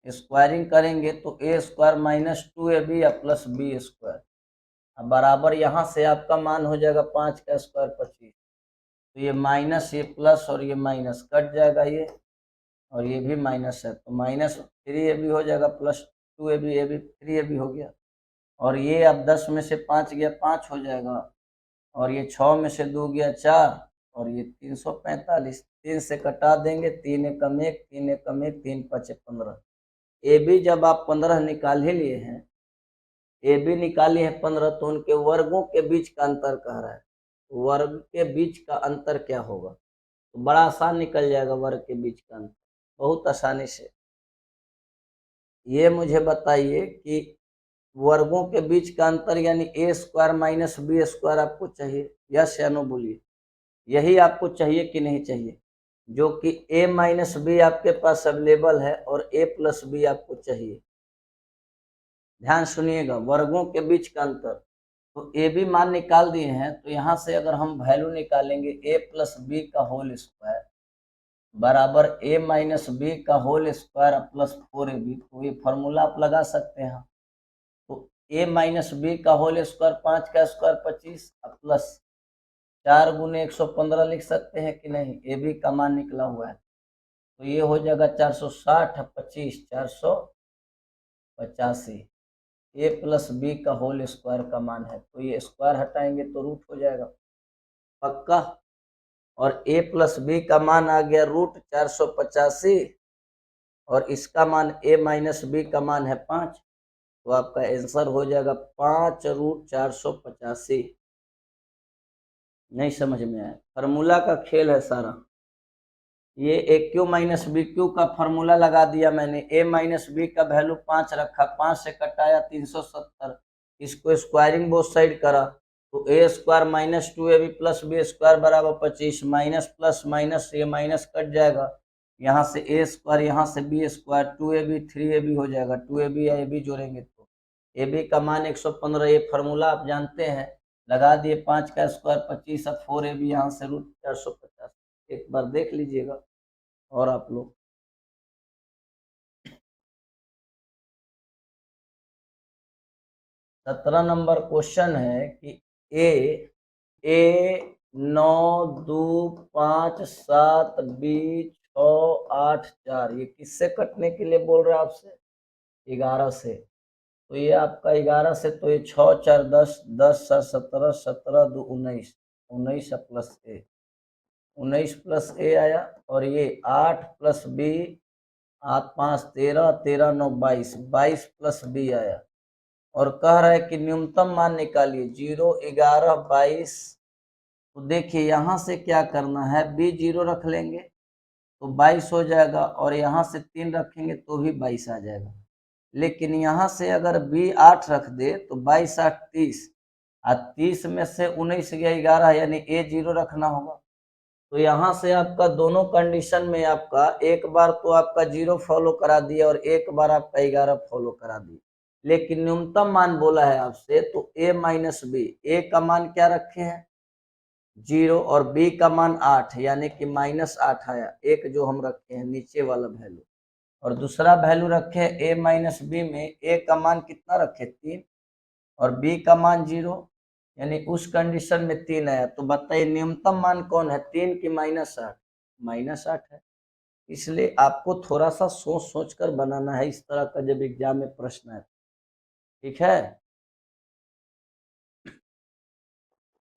स्क्वायरिंग करेंगे तो ए स्क्वायर माइनस 2ab या प्लस बी स्क्वायर, अब बराबर यहाँ से आपका मान हो जाएगा 5 का स्क्वायर 25, तो ये माइनस ये प्लस और ये माइनस कट जाएगा ये और ये भी माइनस है तो माइनस 3ab हो जाएगा प्लस 2ab, ये भी 3ab हो गया और ये अब 10 में से 5 गया 5 हो जाएगा और ये 6 में से 2 गया 4 और ये 345, 3 से कटा देंगे, 3 एकम 1, 3 एकम 1, 3 5 15। ए बी जब आप 15 निकाल ही लिए हैं, ए बी निकाली है 15, तो उनके वर्गों के बीच का अंतर कह रहा है। वर्ग के बीच का अंतर क्या होगा? तो बड़ा आसान निकल जाएगा वर्ग के बीच का अंतर, बहुत आसानी से। ये मुझे बताइए कि वर्गों के बीच का अंतर यानी ए स्क्वायर माइनस बी स्क्वायर आपको चाहिए, यस या नो बोलिए। यही आपको चाहिए कि नहीं चाहिए? जो कि a माइनस बी आपके पास अवेलेबल है और a प्लस बी आपको चाहिए। ध्यान सुनिएगा, वर्गों के बीच का अंतर। तो ए बी मान निकाल दिए हैं, तो यहाँ से अगर हम वैल्यू निकालेंगे a प्लस बी का होल स्क्वायर बराबर a माइनस बी का होल स्क्वायर प्लस 4ab, तो ये फॉर्मूला आप लगा सकते हैं। तो a माइनस बी का होल स्क्वायर 5 का स्क्वायर 25 प्लस 4 गुने 115 लिख सकते हैं कि नहीं? ए बी का मान निकला हुआ है, तो ये हो जाएगा 460 25 485। ए प्लस बी का होल स्क्वायर का मान है, तो ये स्क्वायर हटाएंगे तो रूट हो जाएगा पक्का। और ए प्लस बी का मान आ गया रूट 485 और इसका मान ए माइनस बी का मान है 5, तो आपका आंसर हो जाएगा 5 रूट 485। नहीं समझ में आया? फार्मूला का खेल है सारा। ये ए क्यू माइनस बी क्यू का फार्मूला लगा दिया मैंने। ए माइनस बी का वैल्यू 5 रखा, 5 से कटाया 370, इसको स्क्वायरिंग बोथ साइड करा, तो A square minus 2ab plus B square बराबर 25, माइनस प्लस माइनस ये माइनस कट जाएगा, यहाँ से ए स्क्वायर यहाँ से बी स्क्वायर 2ab 3ab हो जाएगा, 2ab या ab जोड़ेंगे तो ए बी का मान 115। ये फार्मूला आप जानते हैं, लगा दिए 5 का स्क्वायर 25 और 4ab यहाँ से रूट 450। एक बार देख लीजिएगा और आप लोग। सत्रह नंबर क्वेश्चन है कि ए 9 2 5 7 बी 6 8 4 ये किससे कटने के लिए बोल रहा है आपसे? 11 से। तो ये आपका 11 से, तो ये 6 4 10 10 7 17 17 2 19 19 प्लस ए 19 प्लस ए आया, और ये 8 प्लस बी 8 5 13 13 9 22 22 प्लस बी आया, और कह रहा है कि न्यूनतम मान निकालिए 0 11 22। तो देखिए यहाँ से क्या करना है, बी 0 रख लेंगे तो 22 हो जाएगा, और यहाँ से 3 रखेंगे तो भी 22 आ जाएगा। लेकिन यहाँ से अगर बी 8 रख दे तो 22 8 30, और 30 में से 19 गया 11, यानी ए 0 रखना होगा। तो यहाँ से आपका दोनों कंडीशन में आपका एक बार तो आपका 0 फॉलो करा दिया और एक बार आपका 11 फॉलो करा दिया, लेकिन न्यूनतम मान बोला है आपसे, तो a माइनस बी, ए का मान क्या रखे हैं 0 और b का मान 8, यानी कि -8 आया, एक जो हम रखे हैं नीचे वाला वैल्यू, और दूसरा वैल्यू रखे a माइनस बी में a का मान कितना रखे 3 और b का मान 0, यानी उस कंडीशन में 3 आया। तो बताइए न्यूनतम मान कौन है, 3 की -8? -8 है। इसलिए आपको थोड़ा सा सोच सोच कर बनाना है इस तरह का जब एग्जाम में प्रश्न है, ठीक है।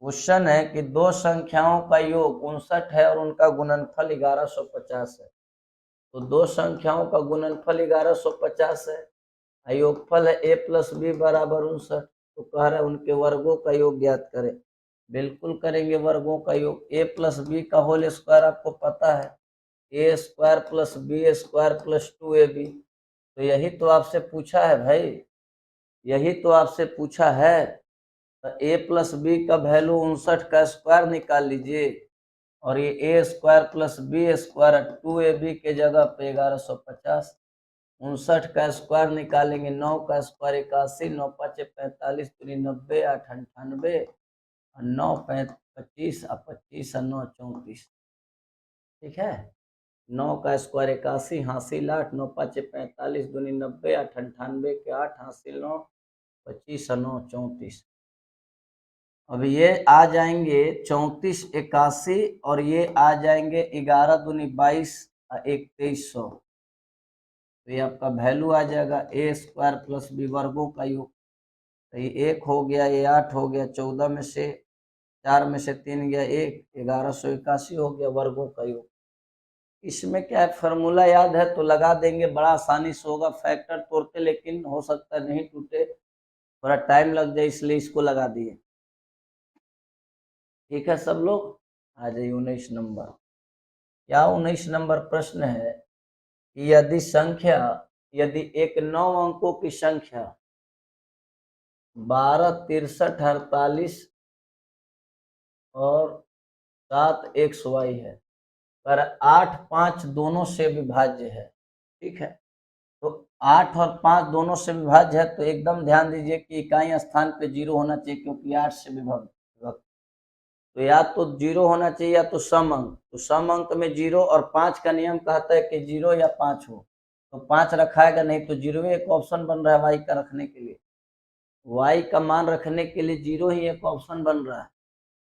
क्वेश्चन है कि दो संख्याओं का योग 59 है और उनका गुणनफल 1150 है। तो दो संख्याओं का गुणनफल 1150 है, योगफल है a प्लस बी बराबर 59। तो कह रहे हैं उनके वर्गों का योग ज्ञात करें। बिल्कुल करेंगे वर्गों का योग। a प्लस बी का होल स्क्वायर आपको पता है, a square plus B square plus 2ab। तो यही तो आपसे पूछा है भाई, यही तो आपसे पूछा है। तो a प्लस बी का वैल्यू 59 का स्क्वायर निकाल लीजिए, और ये a square plus B square 2ab के जगह पे 1150। 59 का स्क्वायर निकालेंगे, 9 का स्क्वायर 81, 9 5 45, 90 8 98, 9 25 25 9 34, ठीक है। 9 का स्क्वायर 81 हासिल 8, 9 5 45 दूनी 90 8 98 के 8 हासिल 9 25 9 34। अब ये आ जाएंगे 34 81, और ये आ जाएंगे 11 दूनी 22 1 2300। तो ये आपका वैल्यू आ जाएगा ए स्क्वायर प्लस बी वर्गों का योग। तो ये 1 हो गया, ये 8 हो गया, 14 में से 4 में से 3 गया 1, 1181 हो गया वर्गों का योग। इसमें क्या है, फार्मूला याद है तो लगा देंगे, बड़ा आसानी से होगा। फैक्टर तोड़ते लेकिन हो सकता है नहीं टूटे, थोड़ा टाइम लग जाए, इसलिए इसको लगा दिए। ठीक है सब लोग, आ जाइए 19 नंबर। क्या 19 नंबर प्रश्न है कि यदि एक 9 अंकों की संख्या 12, 63, 48 और 7 XY है, पर 8, 5 दोनों से विभाज्य है। ठीक है, तो 8 और 5 दोनों से विभाज्य है, तो एकदम ध्यान दीजिए कि इकाई स्थान पे 0 होना चाहिए, क्योंकि 8 से विभक्त। तो या तो 0 होना चाहिए या तो सम अंक। तो सम अंक में 0 और 5 का नियम कहता है कि 0 या 5 हो, तो 5 रखाएगा नहीं, तो 0 एक ऑप्शन बन रहा है y का रखने के लिए। y का मान रखने के लिए 0 ही एक ऑप्शन बन रहा है,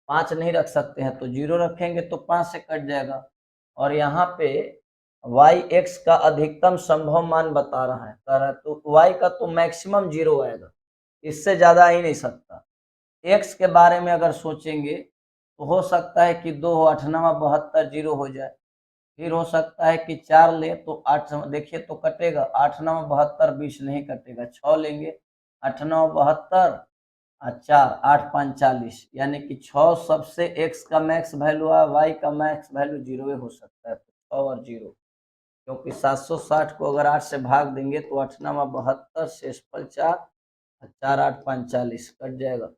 5 नहीं रख सकते हैं, तो 0 रखेंगे तो 5 से कट जाएगा। और यहाँ पे y x का अधिकतम संभव मान बता रहा है, कह रहा है तो y का तो मैक्सिमम 0 आएगा, इससे ज्यादा आ ही नहीं सकता। x के बारे में अगर सोचेंगे तो हो सकता है कि 2 हो, 8 9 72 0 हो जाए। फिर हो सकता है कि 4 ले तो 8, देखिए तो कटेगा, 8 9 72 20 नहीं कटेगा। 6 लेंगे, 8 9 72 और 4 8 5 40, यानी कि 6 सबसे x का मैक्स वैल्यू है, y का मैक्स वैल्यू 0 हो सकता है। तो 6 और 0, क्योंकि 760 को अगर 8 से भाग देंगे तो 8 9 72, शेषफल 4, 4 8 5 40 कट जाएगा,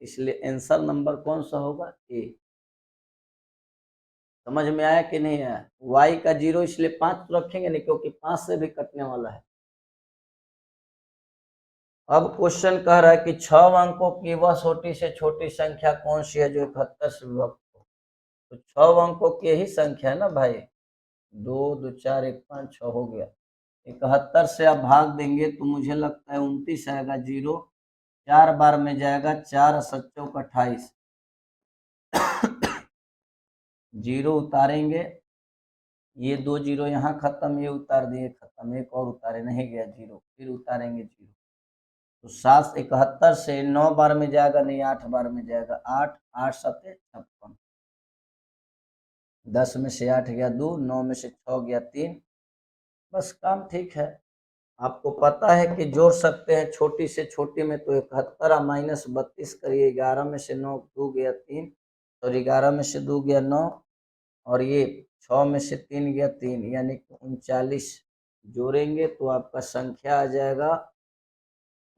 इसलिए आंसर नंबर कौन सा होगा, ए। समझ में आया कि नहीं आया? y का 0 इसलिए 5 रखेंगे नहीं, क्योंकि 5 से भी कटने वाला है। अब क्वेश्चन कह रहा है कि 6 अंकों की वह छोटी से छोटी संख्या कौन सी है जो 71 से विभक्त हो। तो 6 अंकों की यही संख्या है ना भाई, 2 2 4 1 5 6 हो गया। 71 से आप भाग देंगे तो मुझे लगता है 29 आएगा। 0 4 बार में जाएगा, 4 7 28, 0 उतारेंगे, ये 2 0 यहाँ खत्म, ये उतार दिए खत्म, एक और उतारे नहीं गया 0, फिर उतारेंगे 0। तो 771 से 9 बार में जाएगा नहीं, 8 बार में जाएगा, 8 8 7 56, 10 में से 8 गया 2, 9 में से 6 गया 3, बस काम ठीक है। आपको पता है कि जोड़ सकते हैं छोटी से छोटी में, तो 71 माइनस 32 करिए, 11 में से 9 2 गया 3, और 11 में से 2 गया 9, और ये 6 में से 3 गया 3, यानी कि 39 जोड़ेंगे तो आपका संख्या आ जाएगा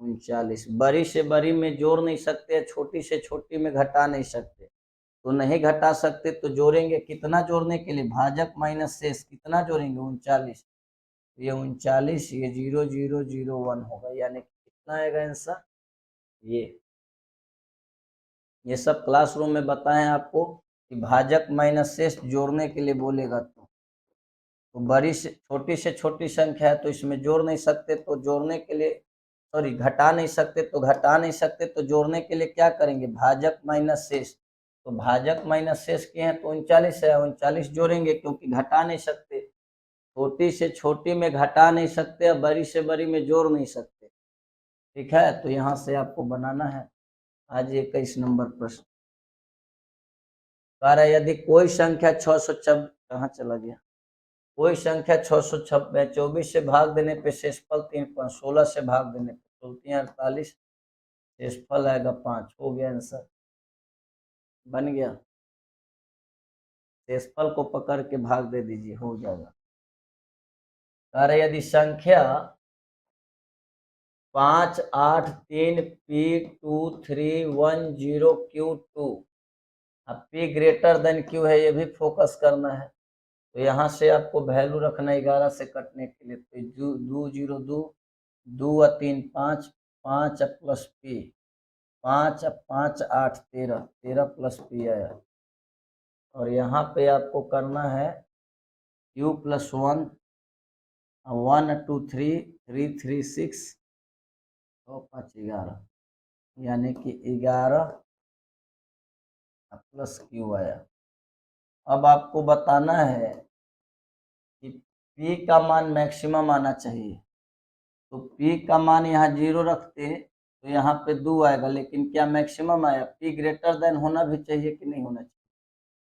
39। बड़ी से बड़ी में जोड़ नहीं सकते, छोटी से छोटी में घटा नहीं सकते, तो नहीं घटा सकते तो जोड़ेंगे, कितना जोड़ने के लिए, भाजक माइनस शेष, कितना जोड़ेंगे 39, ये 39, ये 0 0 0 1 होगा, यानी कितना आएगा आंसर, ये सब क्लासरूम में बताएं आपको कि भाजक माइनस शेष जोड़ने के लिए बोलेगा तो बड़ी से छोटी संख्या है तो इसमें जोड़ नहीं सकते, तो जोड़ने के लिए, सॉरी घटा नहीं सकते, तो घटा नहीं सकते तो जोड़ने के लिए क्या करेंगे, भाजक माइनस शेष। तो भाजक माइनस शेष किए हैं तो 39 है, 39 जोड़ेंगे, क्योंकि घटा नहीं सकते, छोटी से छोटी में घटा नहीं सकते और बड़ी से बड़ी में जोड़ नहीं सकते। ठीक है, तो यहाँ से आपको बनाना है। आज 21 नंबर प्रश्न कह रहा है यदि कोई संख्या 626, कहाँ चला गया, कोई संख्या 624 से भाग देने पे शेषफल 3, 16 से भाग देने पे 48, शेषफल आएगा 5, हो गया आंसर, बन गया। शेषफल को पकड़ के भाग दे दीजिए, हो जाएगा। कह रहे यदि संख्या 5 8 3 P2310Q2, अब P ग्रेटर देन Q है, ये भी फोकस करना है, तो यहाँ से आपको वैल्यू रखना 11 से कटने के लिए, तो 2 0 2 2 और 3 5, 5 प्लस P, 5 5 8 13, 13 प्लस P आया, और यहाँ पे आपको करना है Q प्लस 1, 1 2 3 3 3 6 और 5 11, यानी कि 11 प्लस Q आया। अब आपको बताना है कि P का मान मैक्सिमम आना चाहिए, तो P का मान यहाँ 0 रखते तो यहाँ पे 2 आएगा, लेकिन क्या मैक्सिमम आया, P ग्रेटर देन होना भी चाहिए कि नहीं होना चाहिए,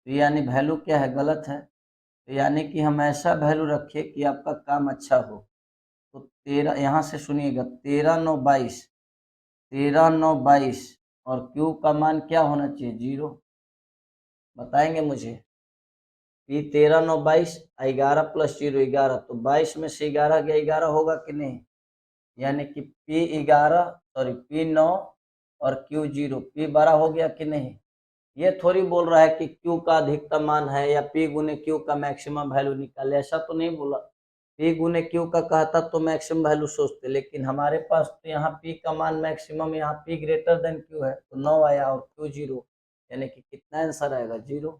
तो यानी वैल्यू क्या है, गलत है, तो यानी कि हम ऐसा वैल्यू रखें कि आपका काम अच्छा हो। तो 13, यहाँ से सुनिएगा, 13 9 22, 13 9 22 और Q का मान क्या होना चाहिए? 0। बताएंगे मुझे? P 13 9 22, 11 + 0 11, तो 22 में से 11 गया, 11 होगा कि नहीं? यानी कि P9 और Q0, P 12 हो गया कि नहीं? ये थोड़ी बोल रहा है कि Q का अधिकतम मान है या P गुने Q का मैक्सिमम वैल्यू निकाले, ऐसा तो नहीं बोला। P गुने Q का कहता तो मैक्सिमम वैल्यू सोचते, लेकिन हमारे पास तो यहाँ P का मान मैक्सिमम, यहाँ P ग्रेटर देन Q है, तो 9 आया और Q 0, यानी कि कितना आंसर आएगा? 0।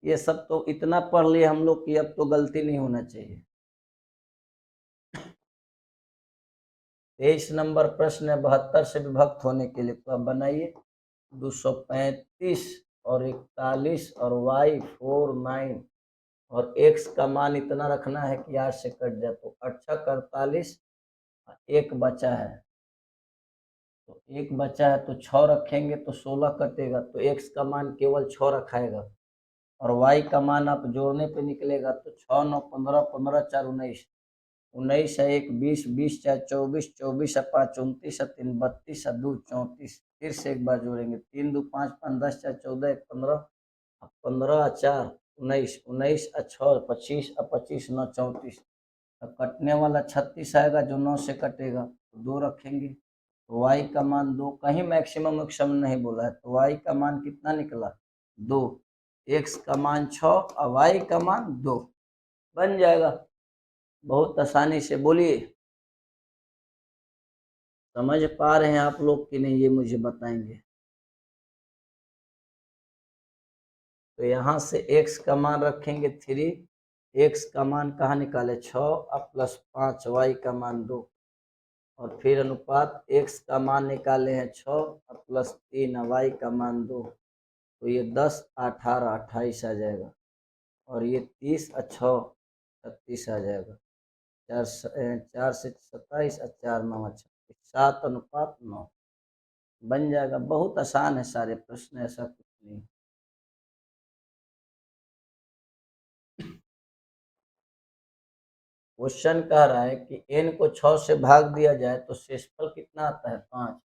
ये सब तो इतना पढ़ लिए हम लोग कि अब तो गलती नहीं होना चाहिए। 23 नंबर प्रश्न है, 72 से विभक्त होने के लिए, तो अब बनाइए। 235 और 41 और y 4 9 और x का मान इतना रखना है कि 8 से कट जाए, तो 8 × 48, एक बचा है, तो एक बचा है तो 6 रखेंगे तो 16 कटेगा, तो x का मान केवल 6 रखाएगा और y का मान आप जोड़ने पे निकलेगा, तो 6 9 15, 15 4 19, 19 है 1 20, 20 4 24, 24 है 5 29 है 3 32 है 2 34, फिर से एक बार जोड़ेंगे, 3 2 5 5 10 4 14 1 15, 15 4 19, 19 6 25, 25 9 34, कटने वाला 36 आएगा जो 9 से कटेगा, तो 2 रखेंगे, तो y का मान 2, कहीं मैक्सिमम नहीं बोला है, तो y का मान कितना निकला? 2, x का मान 6 और y का मान 2, बन जाएगा बहुत आसानी से। बोलिए, समझ पा रहे हैं आप लोग कि नहीं, ये मुझे बताएंगे। तो यहाँ से x का मान रखेंगे 3, x का मान कहाँ निकाले? 6 + 5, y का मान 2, और फिर अनुपात x का मान निकाले हैं 6 + 3, y का मान 2, तो ये 10 18 28 आ जाएगा, और ये 30 और 6 36 आ जाएगा, 4 से 27 और 4 9 36, 7:9 बन जाएगा। बहुत आसान है सारे प्रश्न, ऐसा कुछ नहीं। क्वेश्चन कह रहा है कि n को 6 से भाग दिया जाए तो शेषफल कितना आता है? 5,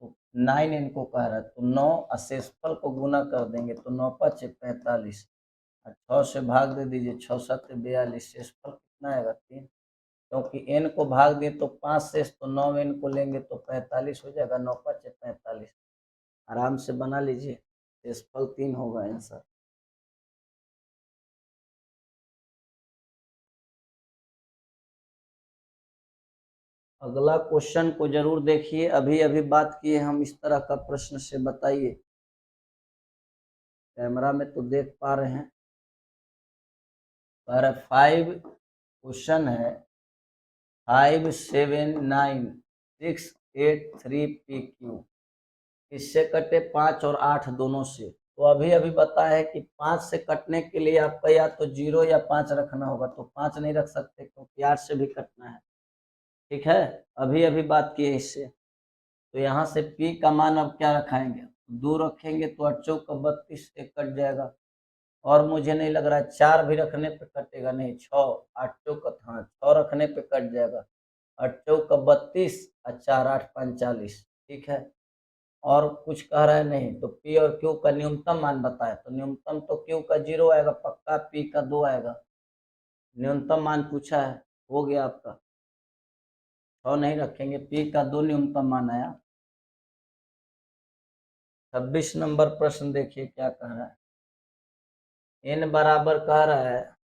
तो 9n को कह रहा है, तो 9 और शेषफल को गुना कर देंगे, तो 9 × 5 = 45, और 6 से भाग दे दीजिए, 6 7 42, शेषफल कितना आएगा? 3, क्योंकि n को भाग दिए तो 5 शेष, तो 9n को लेंगे तो 45 हो जाएगा, 9 × 5 = 45, आराम से बना लीजिए, शेषफल 3 होगा आंसर। अगला क्वेश्चन को जरूर देखिए, अभी अभी बात किए हम इस तरह का प्रश्न से, बताइए। कैमरा में तो देख पा रहे हैं, पर 5 क्वेश्चन है, 5 7 9 6 8 3 PQ, इससे कटे 5 और 8 दोनों से, तो अभी अभी बताया है कि 5 से कटने के लिए आपका या तो 0 या 5 रखना होगा, तो 5 नहीं रख सकते क्योंकि 8 से भी कटना है, ठीक है। अभी अभी बात किए इससे, तो यहाँ से P का मान अब क्या रखाएंगे? 2 रखेंगे तो 8 चौका 32, एक कट जाएगा, और मुझे नहीं लग रहा है 4 भी रखने पे कटेगा, नहीं 6 8 चौका, हाँ 6 रखने पे कट जाएगा, 8 चौका 32 और 4 8 45, ठीक है। और कुछ कह रहा है नहीं, तो P और Q का न्यूनतम मान बताए, तो न्यूनतम तो Q का 0 आएगा पक्का, P का 2 आएगा, न्यूनतम मान पूछा है, हो गया आपका, 6 नहीं रखेंगे, P का 2 न्यूनतम मान आया। 26 नंबर प्रश्न देखिए क्या कह रहा है, n बराबर कह रहा है,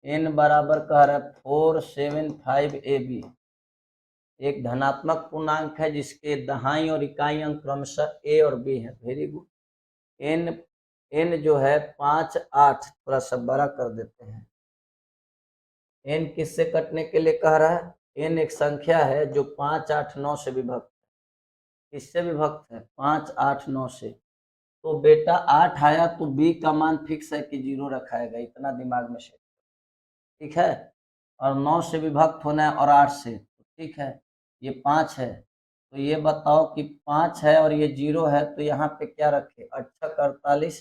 n बराबर कह रहा है 4 7 5 AB, एक धनात्मक पूर्णांक है जिसके दहाई और इकाई अंक क्रमशः a और b है। Very good. n जो है 5 8, थोड़ा सा बड़ा कर देते हैं, n किससे कटने के लिए कह रहा है? n एक संख्या है जो 5 8 9 से विभक्त है, किससे विभक्त है? 5 8 9 से, तो बेटा 8 आया तो b का मान फिक्स है कि 0 रखाएगा, इतना दिमाग में से, ठीक है। और 9 से विभक्त होना है और 8 से, तो ठीक है, ये 5 है, तो ये बताओ कि 5 है और ये 0 है, तो यहाँ पे क्या रखे? 8 × 48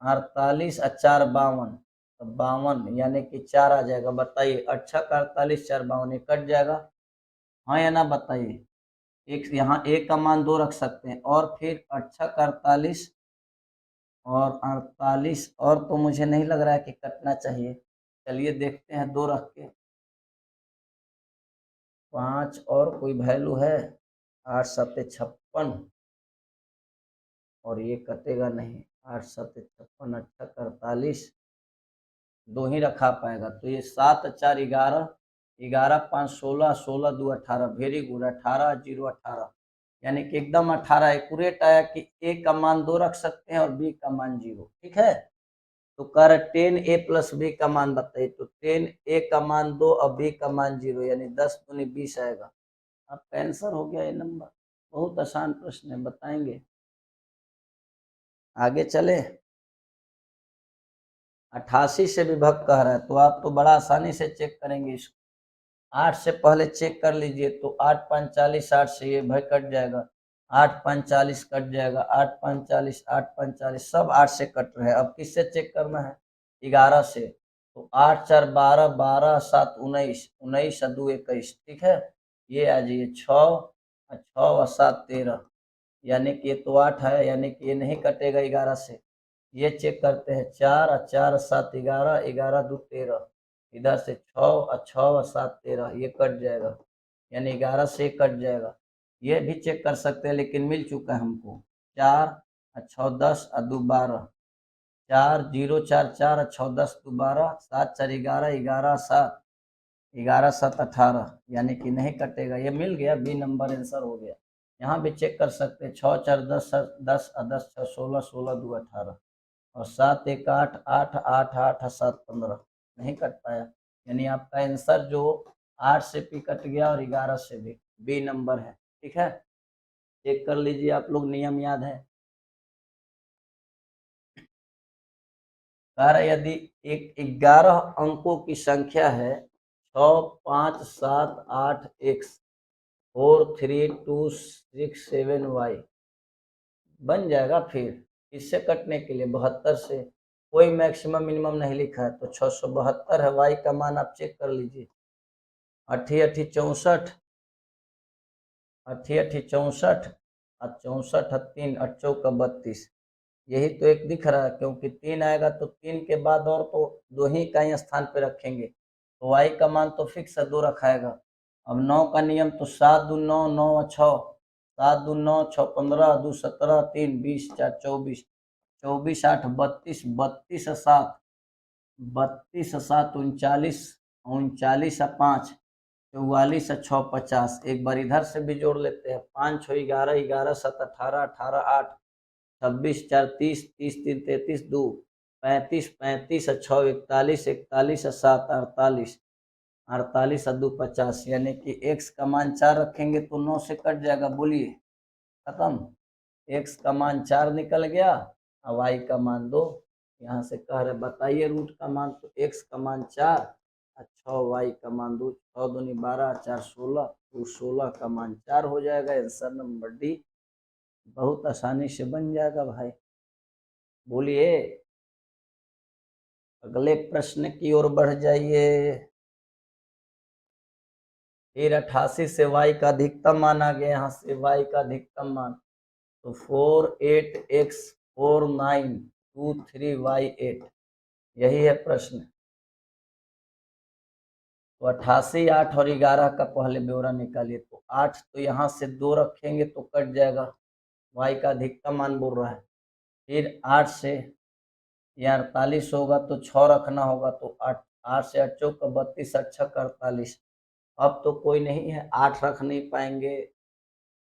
48 और 4 52, तो 52 यानी कि 4 आ जाएगा। बताइए 8 का 48 4 52 कट जाएगा, हाँ या ना बताइए। एक यहाँ एक का मान 2 रख सकते हैं, और फिर 8 का 48 और 48, और तो मुझे नहीं लग रहा है कि कटना चाहिए। चलिए देखते हैं 2 रख के। 5 और कोई वैल्यू है, 8 7 56, और ये कटेगा नहीं। 8 7 56, 8 48, 2 ही रखा पाएगा, तो ये 7 4 11, 11 5 16, 16 2 18। वेरी गुड, 18 0 18, यानी कि एकदम 18 एक्यूरेट आया कि ए का मान 2 रख सकते हैं और बी का मान 0। ठीक है, तो कर 10 ए प्लस बी का मान बताइए, तो 10 ए का मान 2 और बी का मान 0, यानी 10 दूनी 20 आएगा। आपका आंसर हो गया ये नंबर। बहुत आसान प्रश्न है, बताएंगे। आगे चले। 88 से विभक्त कह रहा है, तो आप तो बड़ा आसानी से चेक करेंगे इसको। 8 से पहले चेक कर लीजिए, तो 8 5 40, 8 से ये भाई कट जाएगा, 8 5 40 कट जाएगा, 8 5 40, 8 5 40, सब 8 से कट रहे हैं। अब किससे चेक करना है? 11 से। तो 8 4 12, 12 7 19, 19 2 21। ठीक है, ये आ जाइए 6 6 और 7 13, यानी कि ये तो 8 है, यानी कि ये नहीं कटेगा 11 से। ये चेक करते हैं, 4 और 4 7 11, 11 2 13, इधर से 6 और 6 और 7 13, ये कट जाएगा, यानी 11 से कट जाएगा। ये भी चेक कर सकते हैं, लेकिन मिल चुका है हमको। 4 और 6 10 और 2 12, 4 0 4 4 और 6 10 2 12, 7 4 11, 11 7, 11 7 18, यानी कि नहीं कटेगा। ये मिल गया, बी नंबर आंसर हो गया। यहाँ भी चेक कर सकते हैं, 6 4 10 10 और 10 6 16, 16 2 18, और 7 1 8 8 8 8 7 15, नहीं कट पाया। यानी आपका आंसर जो 8 से भी कट गया और 11 से भी, बी नंबर है। ठीक है, चेक कर लीजिए, आप लोग नियम याद है। कह रहे यदि एक 11 अंकों की संख्या है, 6 5 7 8 x 4 3 2 6 7 y, बन जाएगा। फिर इससे कटने के लिए 72 से, कोई मैक्सिमम मिनिमम नहीं लिखा है, तो 672 है। y का मान आप चेक कर लीजिए, 8 8 64, 8 8 64 और 64 3 8 चौका 32, यही तो एक दिख रहा है, क्योंकि 3 आएगा तो 3 के बाद और तो 2 ही का ही स्थान पे रखेंगे, तो y का मान तो फिक्स है, 2 रखाएगा। अब 9 का नियम, तो 7 2 9 9 और 6, 7 2 9 6 15 2 17 3 20 4 24, 24 8 32, 32 7, 32 7 39, 39 5, 44 और 6 50। एक बार इधर से भी जोड़ लेते हैं, 5 6 11, 11 7 18, 18 8, 26 4 30, 30 3 33 2 35, 35 और 6 41, 41 और 7 48, 48 और 2 50, यानी कि x का मान 4 रखेंगे तो 9 से कट जाएगा। बोलिए, खत्म। x का मान 4 निकल गया और y का मान 2। यहाँ से कह रहे बताइए रूट का मान, तो x का मान 4 और 6, y का मान 2, 6 दूनी 12, 4 16, तो 16 का मान 4 हो जाएगा। आंसर नंबर डी बहुत आसानी से बन जाएगा भाई। बोलिए, अगले प्रश्न की ओर बढ़ जाइए। फिर 88 से y का अधिकतम मान आ गया, यहाँ से y का अधिकतम मान, तो 4 8 x 4 9 2 3 y 8, यही है प्रश्न। तो 88 8 और 11 का पहले ब्यौरा निकालिए, तो 8 तो यहाँ से 2 रखेंगे तो कट जाएगा, y का अधिकतम मान बोल रहा है। फिर 8 से यहाँ 48 होगा तो 6 रखना होगा, तो 8 8 से 8 चौका 32, 8 छक्का 48। अब तो कोई नहीं है, 8 रख नहीं पाएंगे,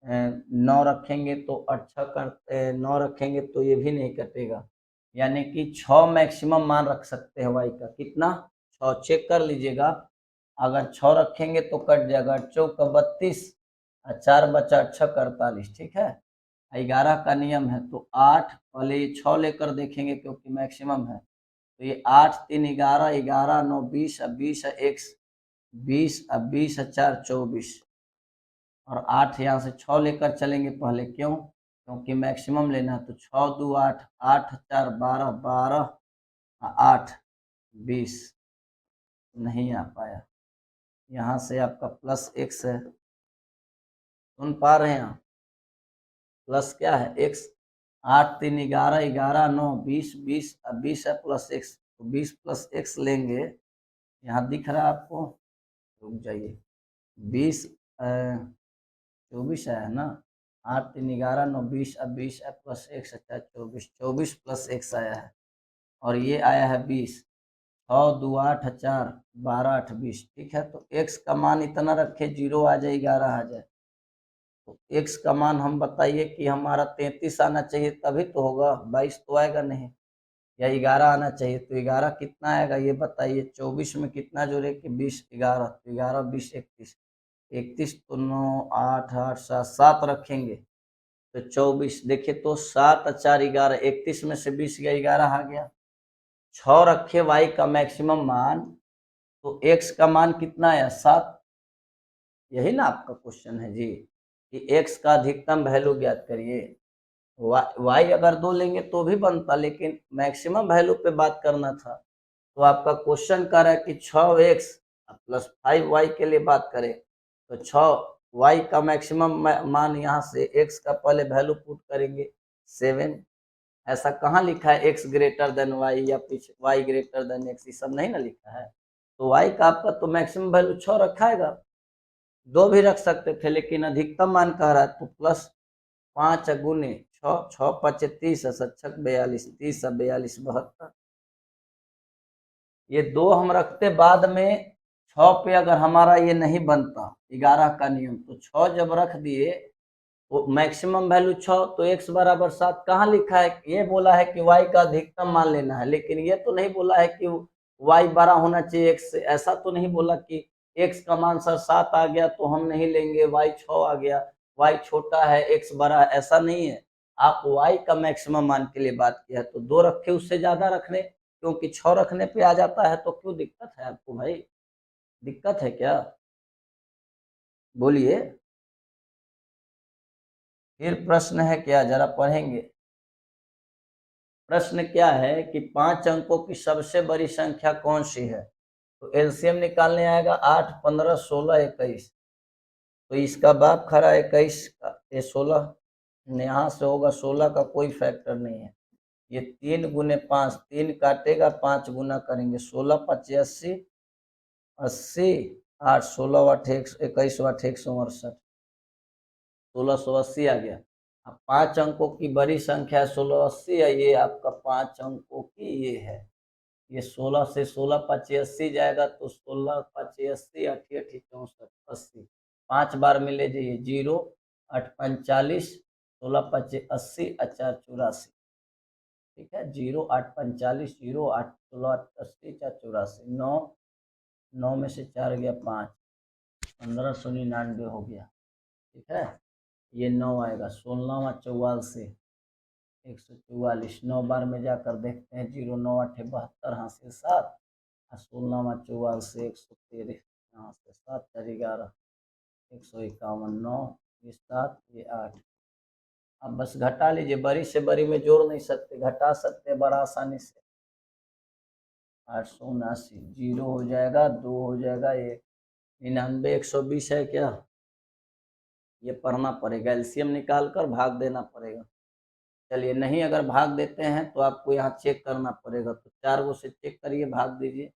9 रखेंगे तो 8 छक्का 9 रखेंगे तो ये भी नहीं कटेगा, यानी कि 6 मैक्सिमम मान रख सकते हैं y का। कितना? 6, चेक कर लीजिएगा। अगर 6 रखेंगे तो कट जाएगा, 8 चौका 32 और 4 बचा 8 छक्का 48। ठीक है, 11 का नियम है, तो 8 पहले ये 6 लेकर देखेंगे क्योंकि मैक्सिमम है, तो ये 8 3 11, 11 9 20, 20 x 20, 20 4 24, और 8 यहाँ से 6 लेकर चलेंगे पहले, क्यों? क्योंकि मैक्सिमम लेना है। तो 6 2 8, 8 4 12, 12 8 20 नहीं आ पाया। यहाँ से आपका प्लस x है, सुन पा रहे हैं आप? प्लस क्या है x, 8 3 11, 11 9 20, 20 अब 20 है प्लस x, तो 20 प्लस x लेंगे। यहाँ दिख रहा है आपको, रुक जाइए, 20 24 है ना, 8 3 11 9 20 अब 20 है प्लस x, अच्छा 24, 24 प्लस x आया है, और ये आया है 20, 6 2 8 4 12 8 20। ठीक है, तो x का मान इतना रखे, 0 आ जाए 11 आ जाए, तो x का मान हम बताइए कि हमारा 33 आना चाहिए तभी तो होगा, 22 तो आएगा नहीं, या 11 आना चाहिए। तो 11 कितना आएगा ये बताइए, 24 में कितना जोड़े कि 20 11, तो 11 20 31, 31 तो 9 8 8 7 7 रखेंगे तो 24, देखिए तो 7 4 11, 31 में से 20 गया 11 आ गया। 6 रखे y का मैक्सिमम मान, तो x का मान कितना है 7, यही ना आपका क्वेश्चन है जी, कि x का अधिकतम वैल्यू ज्ञात करिए। y अगर 2 लेंगे तो भी बनता, लेकिन मैक्सिमम वैल्यू पे बात करना था। तो आपका क्वेश्चन कर रहा है कि 6x प्लस 5y के लिए बात करें, तो 6y का मैक्सिमम मान, यहाँ से x का पहले वैल्यू पुट करेंगे 7। ऐसा कहाँ लिखा है x ग्रेटर देन y या पीछे y ग्रेटर देन x, ये सब नहीं ना लिखा है। तो y का आपका तो मैक्सिमम वैल्यू 6 रखाएगा, 2 भी रख सकते थे, लेकिन अधिकतम मान कह रहा है तो प्लस 5 गुने 6, 6 5 30, 7 42, 30 42 72। ये 2 हम रखते बाद में, 6 पे अगर हमारा ये नहीं बनता 11 का नियम, तो 6 जब रख दिए, वो मैक्सिमम वैल्यू 6, तो x बराबर 7 कहाँ लिखा है, ये बोला है कि y का अधिकतम मान लेना है, लेकिन ये तो नहीं बोला है कि y बड़ा होना चाहिए x से, ऐसा तो नहीं बोला कि x का मान सर 7 आ गया तो हम नहीं लेंगे, y 6 आ गया, y छोटा है x बड़ा है, ऐसा नहीं है। आप y का मैक्सिमम मान के लिए बात किया, तो 2 रखे उससे ज्यादा रखने, क्योंकि 6 रखने पे आ जाता है, तो क्यों दिक्कत है आपको भाई, दिक्कत है क्या, बोलिए। फिर प्रश्न है क्या, जरा पढ़ेंगे। प्रश्न क्या है कि 5 अंकों की सबसे बड़ी संख्या कौन सी है, तो एलसीएम निकालने आएगा 8 15 16 21, तो इसका बाप खड़ा 21 का, ये 16 यहाँ से होगा, 16 का कोई फैक्टर नहीं है, ये 3 गुने 5, 3 काटेगा 5 गुना करेंगे, 16 5 80, 80 8 16 8 21 8 168, 1680 आ गया। अब 5 अंकों की बड़ी संख्या 1680 है, ये आपका 5 अंकों की ये है, ये 16 से 16 5 80 जाएगा, तो 16 5 80 8 8 64 80, 5 बार मिले जाइए, 0 8 45, 16 5 80 4 84, ठीक है, 0 8 45, 0 8 16 80 4 84, 9 9 में से 4 गया 5, 1599 हो गया, ठीक है, ये 9 आएगा, 16वां 44, 144, 9 बार में जाकर देखते हैं, 0 9 8 72, यहाँ से 7, 16वां 44, 113, यहाँ से 7 4 11, 151, 9 ये 7 ये 8। अब बस घटा लीजिए, बड़ी से बड़ी में जोड़ नहीं सकते, घटा सकते बड़ा आसानी से, 879, 0 हो जाएगा, 2 हो जाएगा, ये 99 120 है क्या, ये पढ़ना पड़ेगा, एलसीएम निकाल कर भाग देना पड़ेगा। चलिए, नहीं अगर भाग देते हैं तो आपको यहाँ चेक करना पड़ेगा, तो 4 गो से चेक करिए, भाग दीजिए,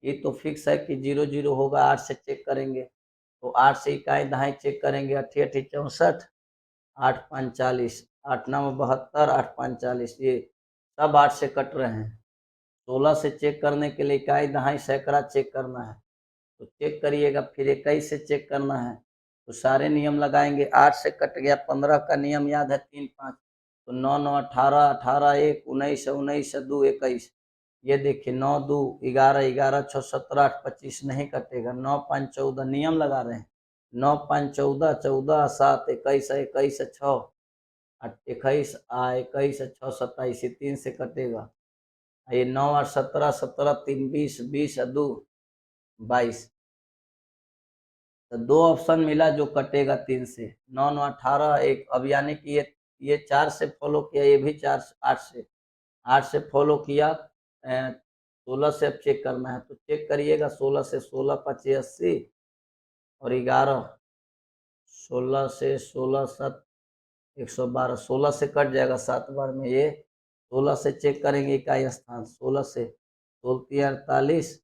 ये तो फिक्स है कि 0 0 होगा, 8 से चेक करेंगे, तो 8 से इकाई दहाई चेक करेंगे, 8 8 64, 8 5 40, 8 9 72, 8 5 40, ये सब 8 से कट रहे हैं। 16 से चेक करने के लिए इकाई दहाई सैकड़ा चेक करना है, तो चेक करिएगा, फिर 21 से चेक करना है, तो सारे नियम लगाएंगे, 8 से कट गया, 15 का नियम याद है 3 5, तो 9 9 18, 18 1 19, 19 2 21, ये देखिए 9 2 11, 11 6 17 8 25 नहीं कटेगा, 9 5 14 नियम लगा रहे हैं, 9 5 14, 14 7 21, 21 6 21, 21 6 27, ये 3 से कटेगा, ये 9 8 17, 17 3 20, 20 2 22, तो 2 ऑप्शन मिला जो कटेगा 3 से, 9 9 18 1, अब यानी कि ये ये 4 से फॉलो किया, ये भी 8 से फॉलो किया, 16 से अब चेक करना है, तो चेक करिएगा। 16 से 16 5 80 और 11, 16 से 16 7 112, 16 से कट जाएगा 7 बार में, ये 16 से चेक करेंगे इकाई स्थान, 16 से 16 48,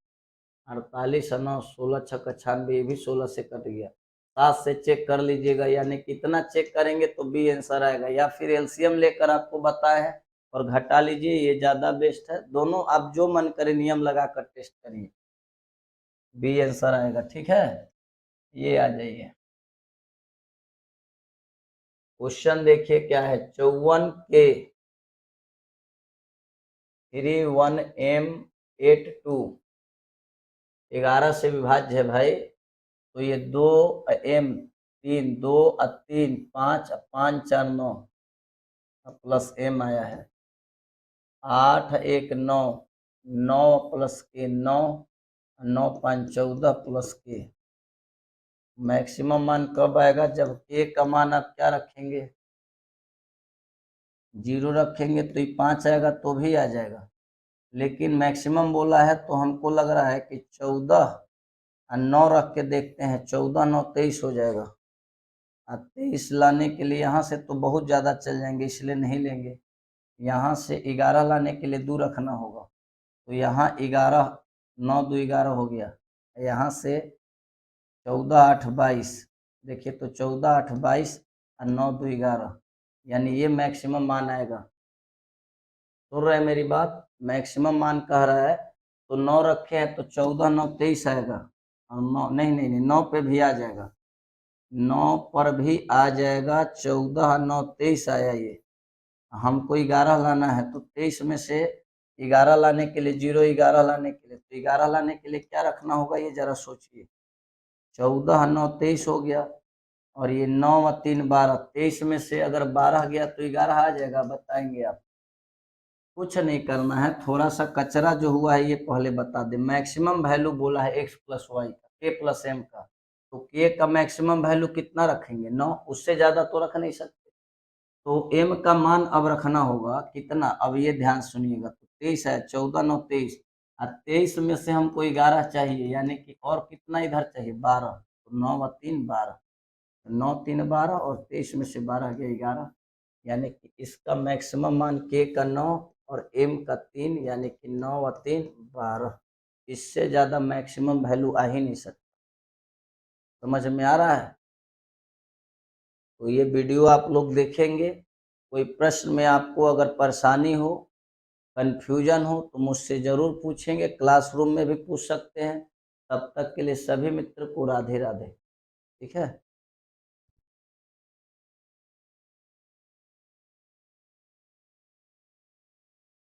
48 9 16 6 96, ये भी 16 से कट गया। 7 से चेक कर लीजिएगा, यानी कितना चेक करेंगे तो बी आंसर आएगा, या फिर एलसीएम लेकर आपको बताया है और घटा लीजिए, ये ज्यादा बेस्ट है। दोनों आप जो मन करे नियम लगाकर टेस्ट करिए, बी आंसर आएगा। ठीक है, ये आ जाइए। क्वेश्चन देखिए क्या है, 54 के 31M82 11 से विभाज्य है भाई, तो ये 2M 3 2 3 5 5 4 9 प्लस M आया है, 8 1 9 9 प्लस के 9 9 5 14 प्लस के। मैक्सिमम मान कब आएगा, जब के का मान आप क्या रखेंगे, 0 रखेंगे तो ये 5 आएगा तो भी आ जाएगा, लेकिन मैक्सिमम बोला है तो हमको लग रहा है कि 14 और 9 रख के देखते हैं, 14 9 23 हो जाएगा। 23 लाने के लिए यहाँ से तो बहुत ज़्यादा चल जाएंगे, इसलिए नहीं लेंगे। यहाँ से 11 लाने के लिए 2 रखना होगा, तो यहाँ 11 9 2 11 हो गया। यहाँ से 14 8 22, देखिए तो 14 8 22 और 9 2 11, यानी ये मैक्सिमम मान आएगा। सुन रहे हैं मेरी बात, मैक्सिमम मान कह रहा है, तो 9 रखे हैं तो 14 9 23 आएगा, और 9 नहीं 9 पे भी आ जाएगा, 9 पर भी आ जाएगा, 14 9 23 आया। ये हमको 11 लाना है, तो 23 में से 11 लाने के लिए 0 11 लाने के लिए, तो 11 लाने के लिए क्या रखना होगा, ये जरा सोचिए। 14 9 23 हो गया, और ये 9 व 3 12, 23 में से अगर 12 गया तो 11 आ जाएगा, बताएंगे आप। कुछ नहीं करना है, थोड़ा सा कचरा जो हुआ है ये पहले बता दे। मैक्सिमम वैल्यू बोला है x प्लस वाई का, k प्लस m का, तो k का मैक्सिमम वैल्यू कितना रखेंगे, 9, उससे ज्यादा तो रख नहीं सकते। तो m का मान अब रखना होगा कितना, अब ये ध्यान सुनिएगा, तो 23 है, 14 9 23, और 23 में से हमको 11 चाहिए, यानी कि और कितना इधर चाहिए, 12, तो 9 व 3 12, 9 3 12, और 23 में से 12 गया 11, यानी कि इसका मैक्सिमम मान k का 9 और m का 3, यानी कि 9 व 3 12, इससे ज़्यादा मैक्सिमम वैल्यू आ ही नहीं सकता। समझ में आ रहा है, तो ये वीडियो आप लोग देखेंगे। कोई प्रश्न में आपको अगर परेशानी हो, कन्फ्यूजन हो, तो मुझसे ज़रूर पूछेंगे, क्लासरूम में भी पूछ सकते हैं। तब तक के लिए सभी मित्र को राधे राधे। ठीक है।